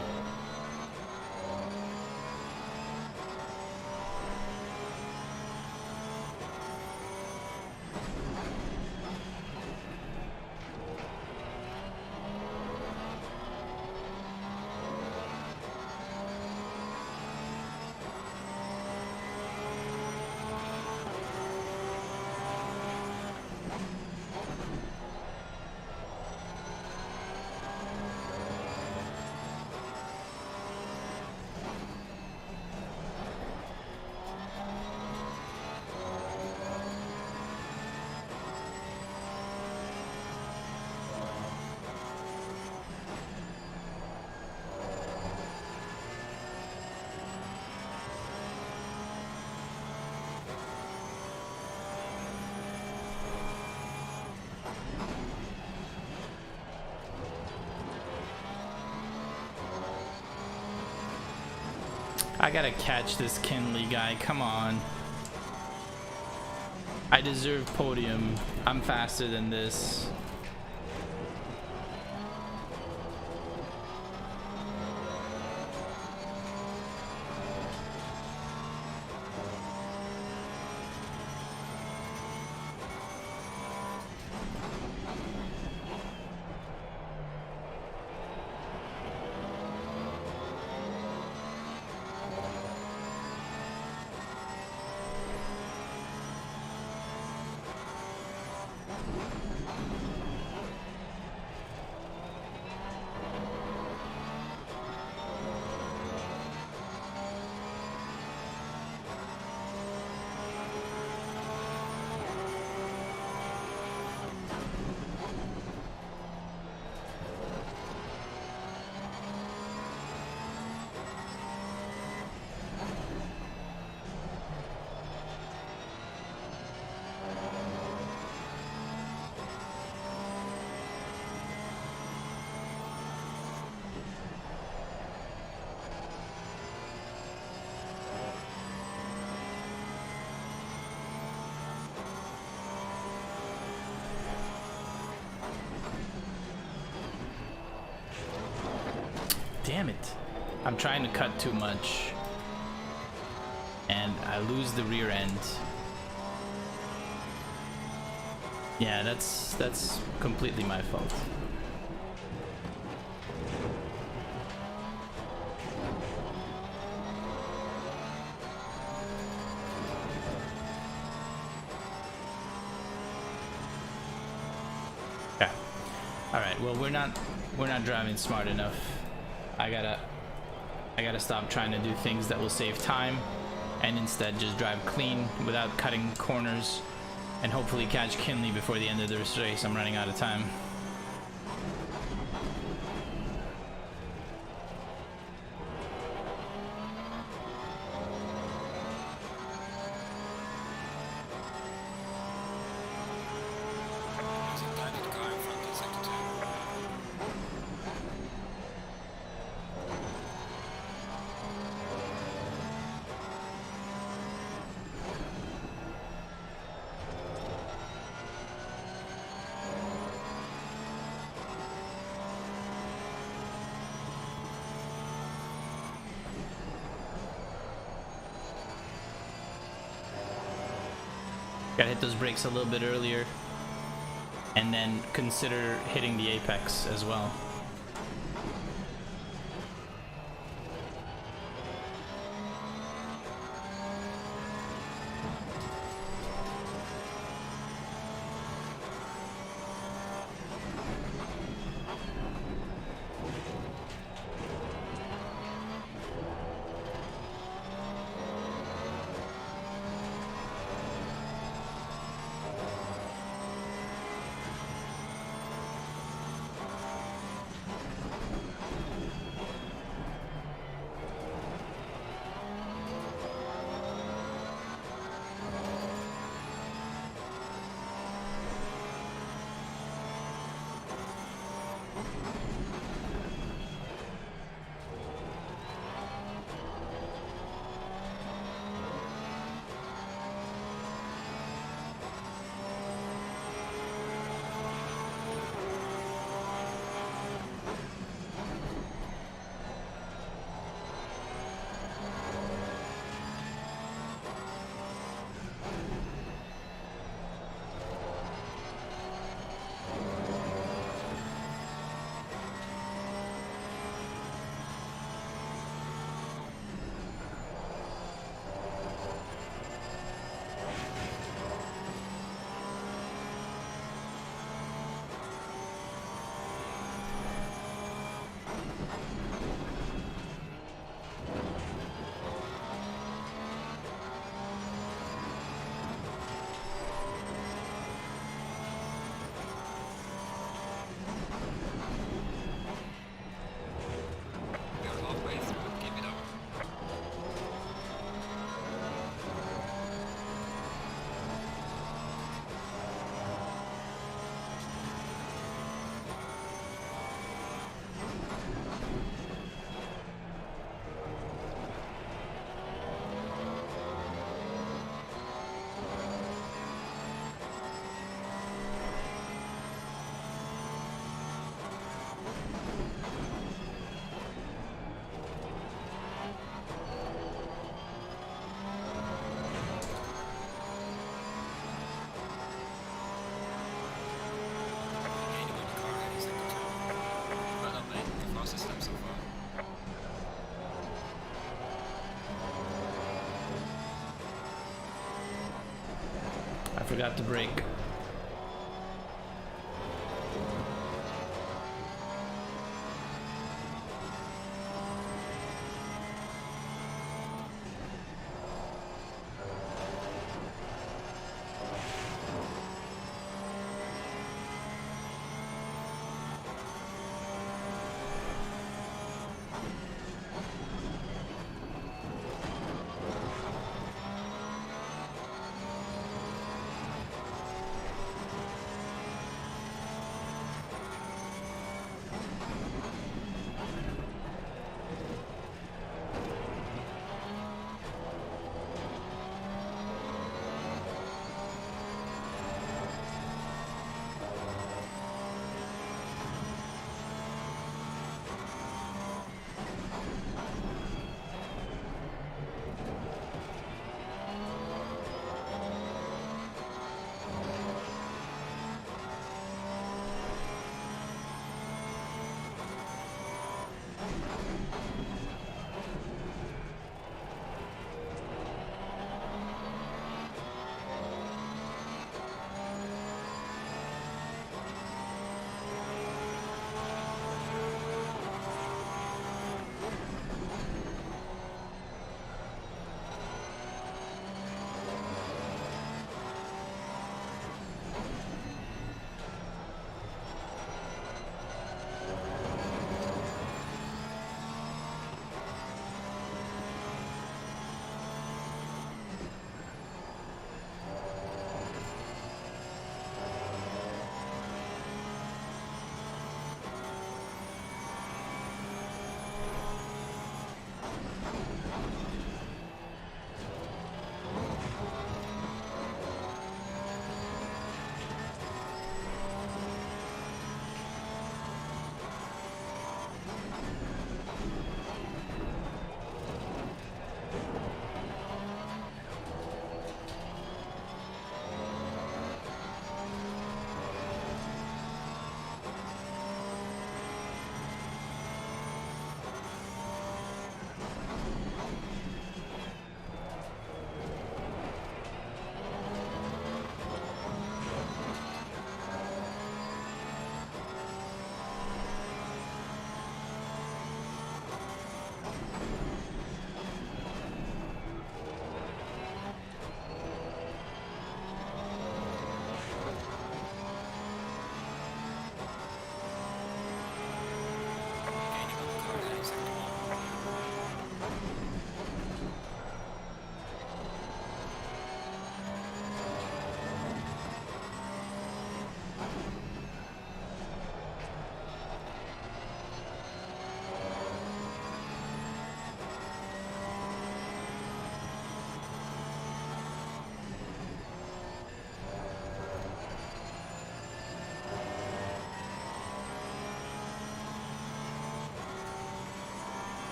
I gotta catch this Kinley guy, come on. I deserve podium. I'm faster than this. Damn it. I'm trying to cut too much. And I lose the rear end. Yeah, that's completely my fault. Yeah. All right. Well, we're not driving smart enough. I I gotta stop trying to do things that will save time and instead just drive clean without cutting corners and hopefully catch Kinley before the end of this race. I'm running out of time. There's a tiny car in front in sector 2. Gotta hit those brakes a little bit earlier and then consider hitting the apex as well. We're halfway through, keep it up. Gaining on the car in sector 2. Well done, mate. The fastest lap so far. I forgot to brake.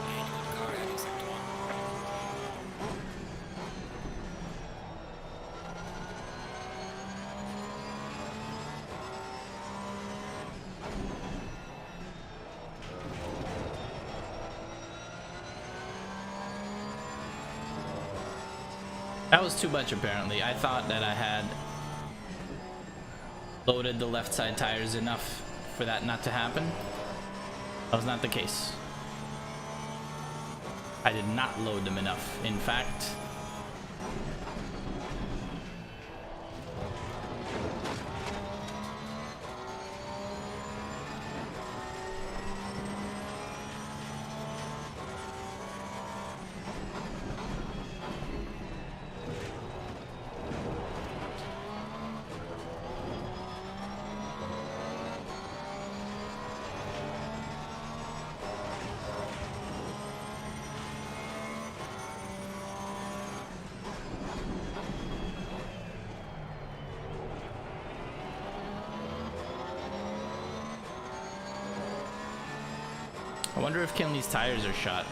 Anyone car heading sector 1? That was too much apparently. I thought that I had loaded the left side tires enough for that not to happen. That was not the case. I did not load them enough. In fact, I wonder if Kinley's tires are shot.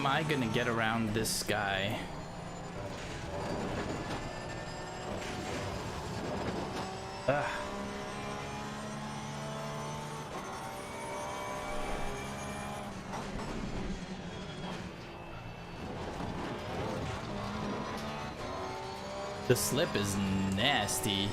am I gonna get around this guy? Ugh. The slip is nasty.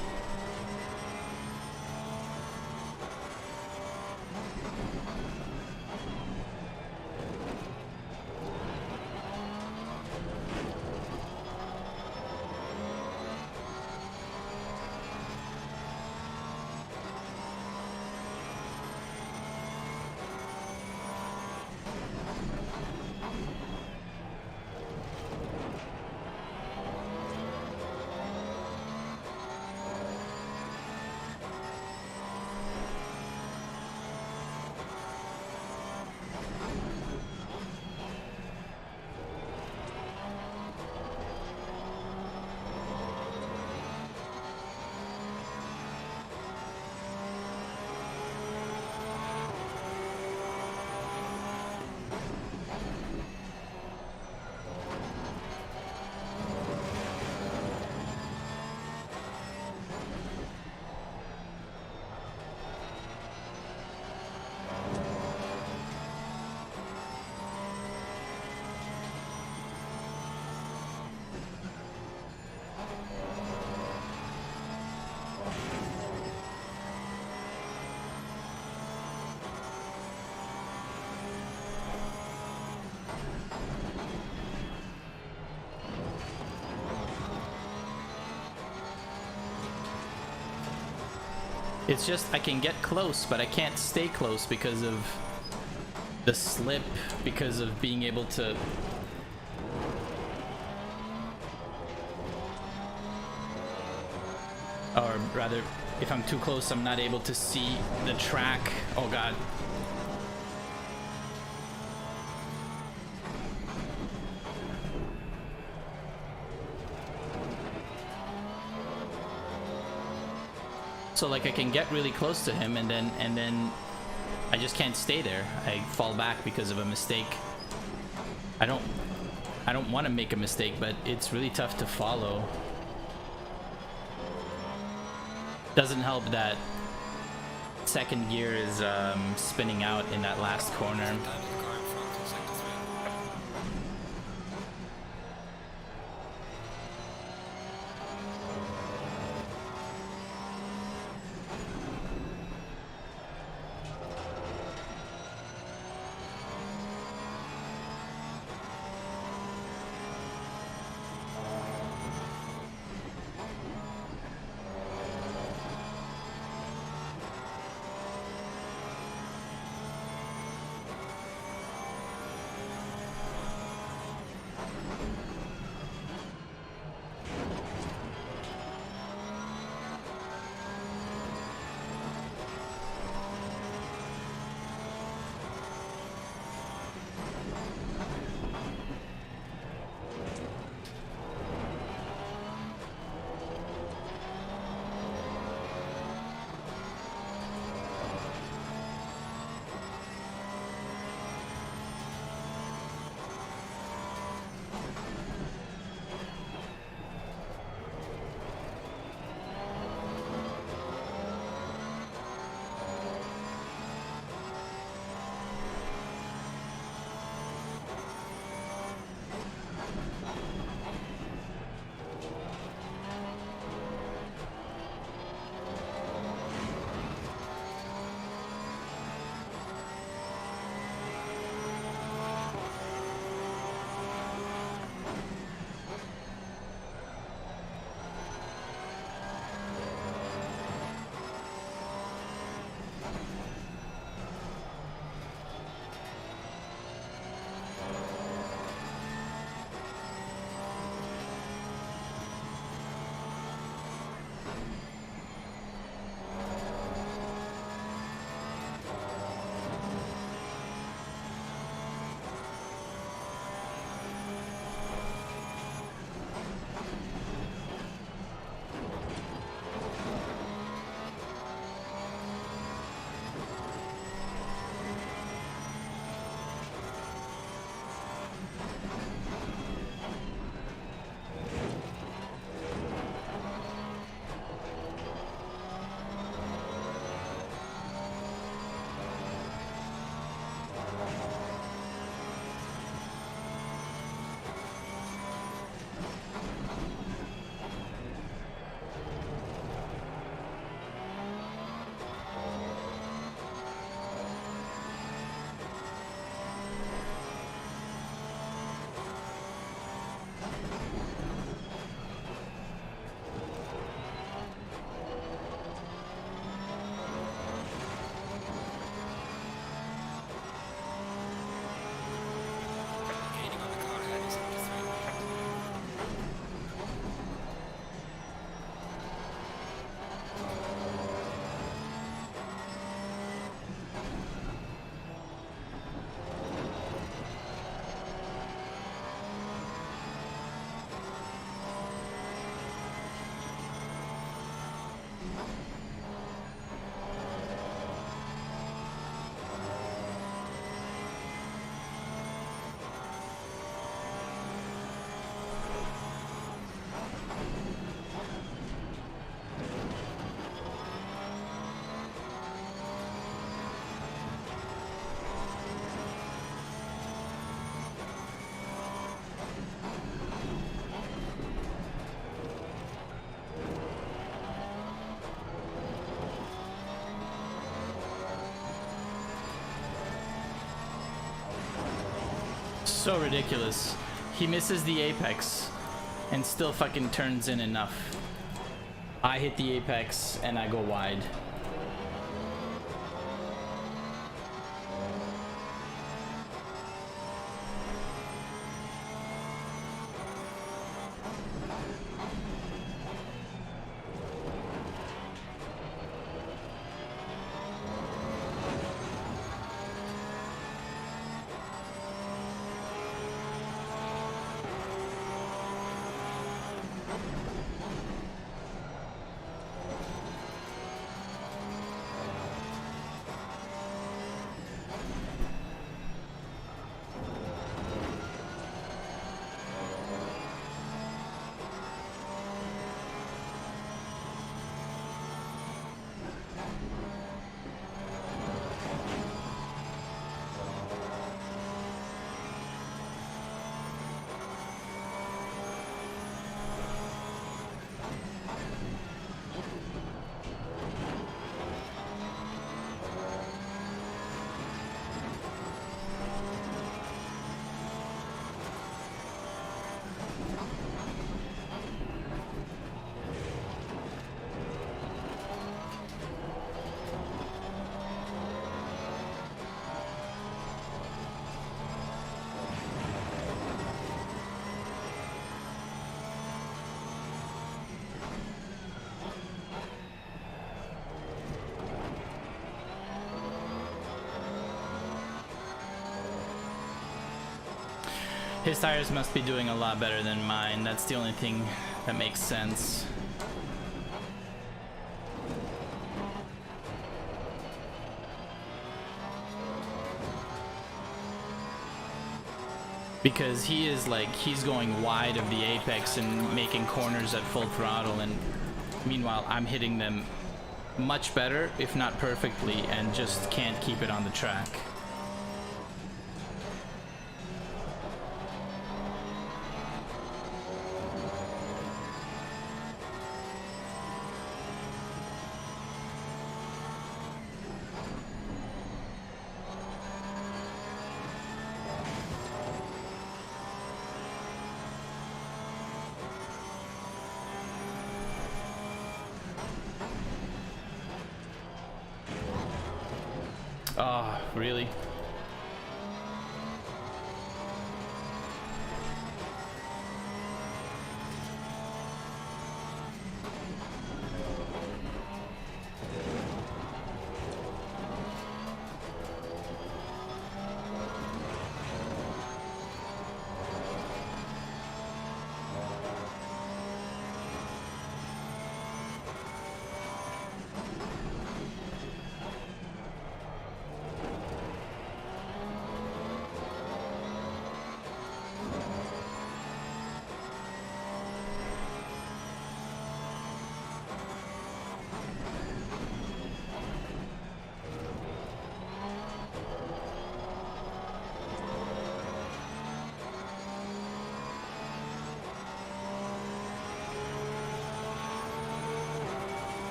It's just I can get close, but I can't stay close because of the slip, because of being able to... Or rather, if I'm too close, I'm not able to see the track. Oh god. So like I can get really close to him and then I just can't stay there. I fall back because of a mistake. I don't want to make a mistake, but it's really tough to follow. Doesn't help that second gear is spinning out in that last corner. Time in the car in front in sector 3. So ridiculous. He misses the apex and still fucking turns in enough. I hit the apex and I go wide. His tires must be doing a lot better than mine. That's the only thing that makes sense. Because he is like, he's going wide of the apex and making corners at full throttle, and meanwhile I'm hitting them much better, if not perfectly, and just can't keep it on the track. Oh, really?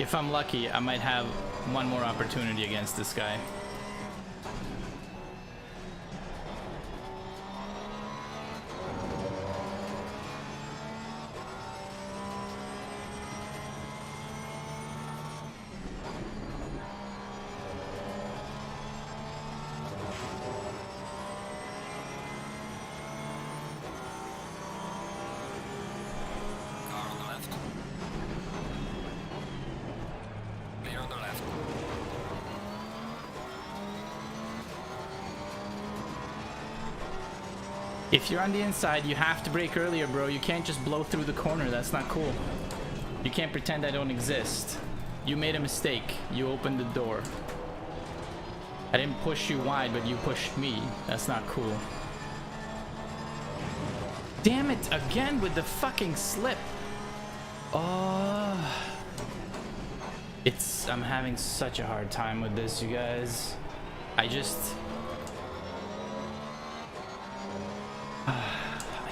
If I'm lucky, I might have one more opportunity against this guy. Car on the left. Clear on the left. If you're on the inside, you have to brake earlier, bro. You can't just blow through the corner. That's not cool. You can't pretend I don't exist. You made a mistake. You opened the door. I didn't push you wide, but you pushed me. That's not cool. Damn it, again with the fucking slip. Oh. I'm having such a hard time with this, you guys. I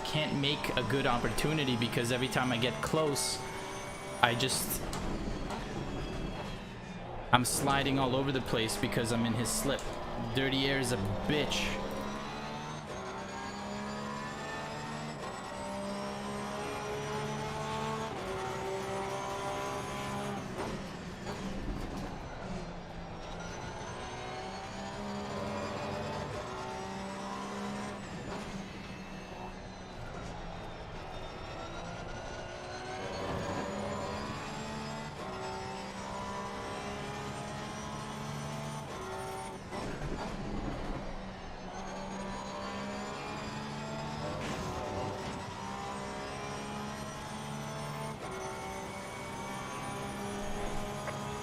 can't make a good opportunity because every time I get close, I'm sliding all over the place because I'm in his slip. Dirty Air is a bitch.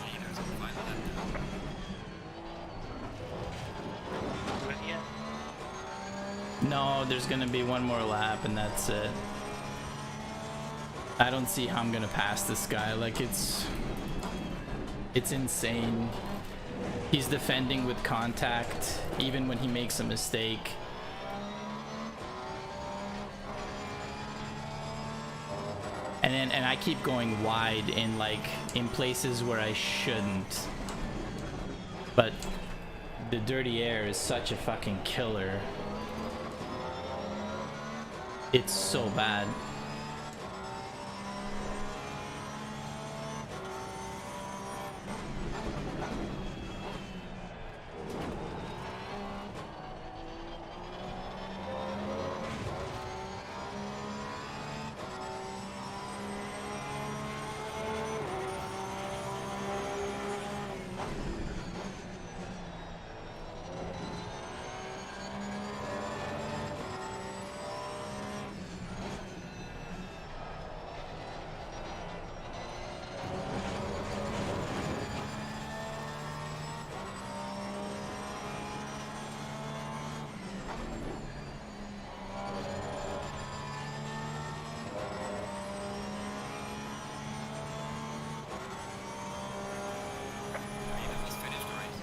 Leaders on the final lap. But yeah. No, there's gonna be one more lap and that's it. I don't see how I'm gonna pass this guy. Like, it's insane. He's defending with contact even when he makes a mistake. And I keep going wide in places where I shouldn't. But the Dirty Air is such a fucking killer. It's so bad. Leader must finish the race.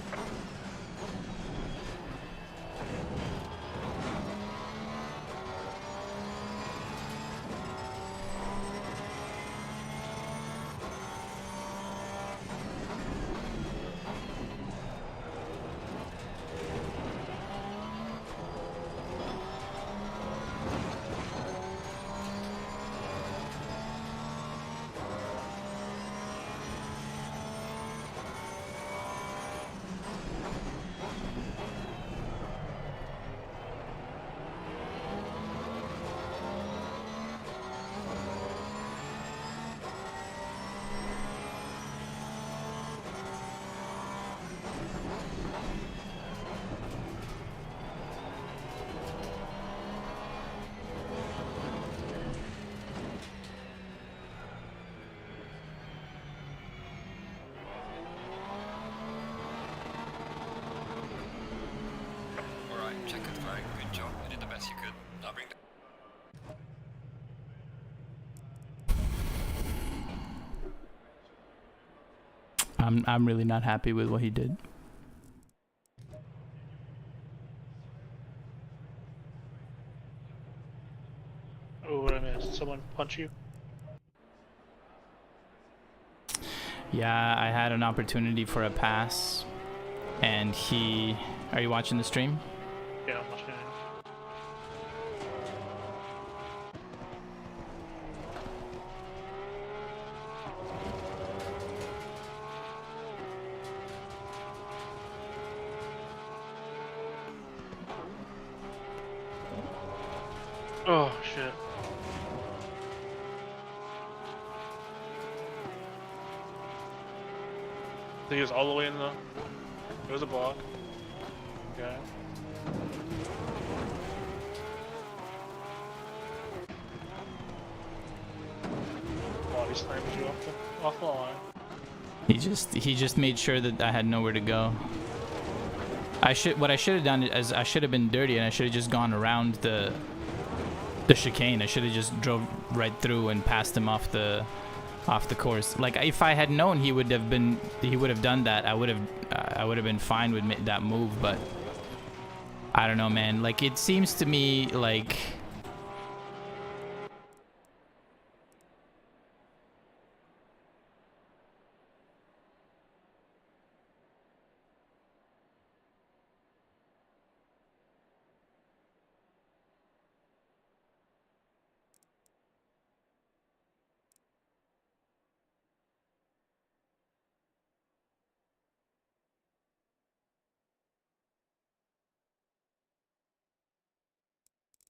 Alright, check it, flag. Good job. You did the best you could. I'll bring the I'm really not happy with what he did. Oh, what I missed. Someone punch you? Yeah, I had an opportunity for a pass, and he... Are you watching the stream? Yeah, I'm watching it. Oh shit. I think he was all the way in the... It was a block. Okay. Body snipers you off the line. He just made sure that I had nowhere to go. What I should have done is I should have been dirty and I should have just gone around the chicane. I should have just drove right through and passed him off the course. Like, if I had known he would have done that, I would have been fine with that move. But I don't know, man. Like, it seems to me like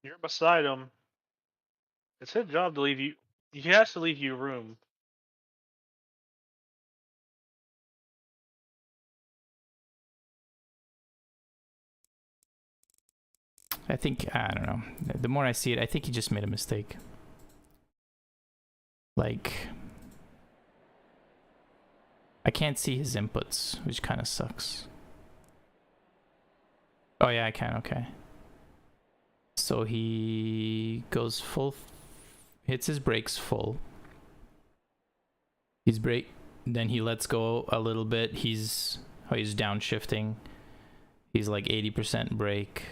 You're beside him. It's his job to leave you. He has to leave you room. I don't know. The more I see it, I think he just made a mistake. Like, I can't see his inputs, which kind of sucks. Oh yeah, I can. Okay. So he goes full, hits his brakes full. He's brake, then he lets go a little bit. He's downshifting. He's like 80% brake.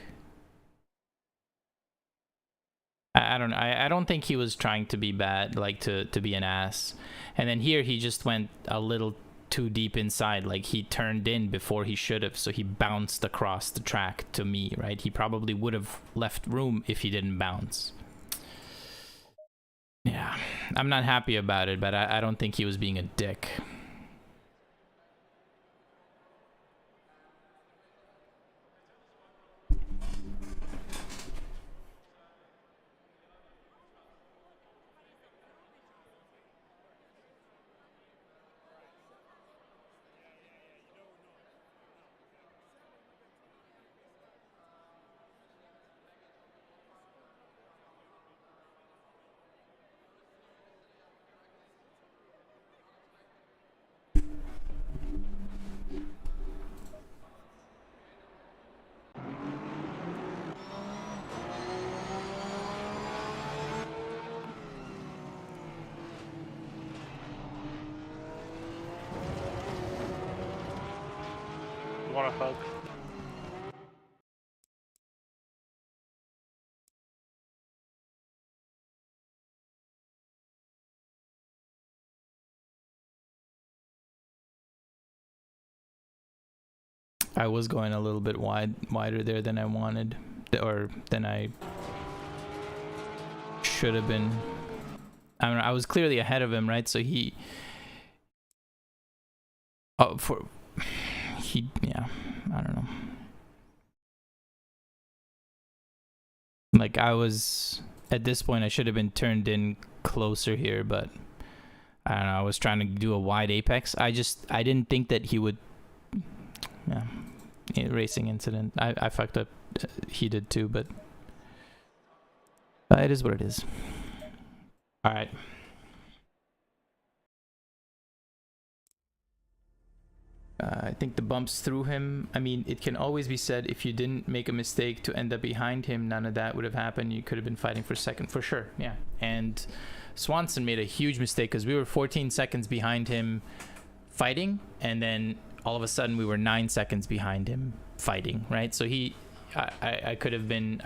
I don't know. I don't think he was trying to be bad, like to be an ass. And then here he just went a little too deep inside. Like, he turned in before he should have, so he bounced across the track to me, right? He probably would have left room if he didn't bounce. Yeah, I'm not happy about it, but I don't think he was being a dick. You want a hug? I was going a little bit wider there than I wanted, or than I should have been. I don't know. I was clearly ahead of him, right? So yeah, I don't know. Like, I was, at this point, I should have been turned in closer here, but I don't know. I was trying to do a wide apex. I didn't think that he would. Yeah, racing incident. I fucked up. He did too, but it is what it is. All right. I think the bumps threw him. I mean, it can always be said, if you didn't make a mistake to end up behind him, none of that would have happened. You could have been fighting for second, for sure. Yeah. And Swanson made a huge mistake because we were 14 seconds behind him fighting, and then all of a sudden we were 9 seconds behind him fighting, right? So I could have been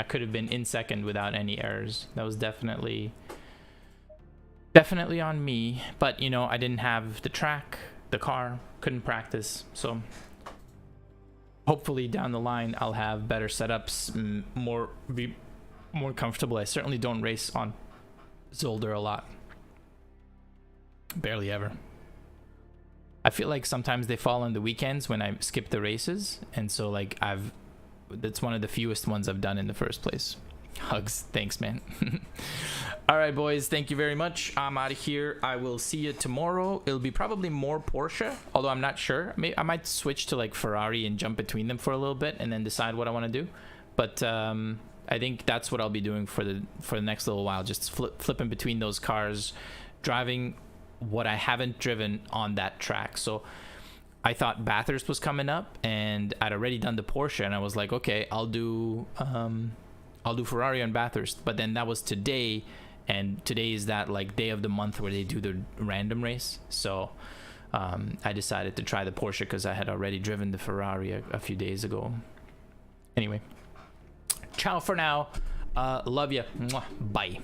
in second without any errors. That was definitely on me, but you know, I didn't have the track, the car, couldn't practice. So hopefully down the line I'll have better setups, be more comfortable. I certainly don't race on Zolder a lot, barely ever. I feel like sometimes they fall on the weekends when I skip the races, and so like that's one of the fewest ones I've done in the first place. Hugs. Thanks, man. All right, boys. Thank you very much. I'm out of here. I will see you tomorrow. It'll be probably more Porsche, although I'm not sure. I might switch to like Ferrari and jump between them for a little bit and then decide what I want to do. But I think that's what I'll be doing for the next little while. Just flipping between those cars, driving what I haven't driven on that track. So I thought Bathurst was coming up, and I'd already done the Porsche, and I was like, okay, I'll do Ferrari on Bathurst. But then that was today, and today is that like day of the month where they do the random race. So I decided to try the Porsche because I had already driven the Ferrari a few days ago. Anyway, ciao for now. Love ya. Bye.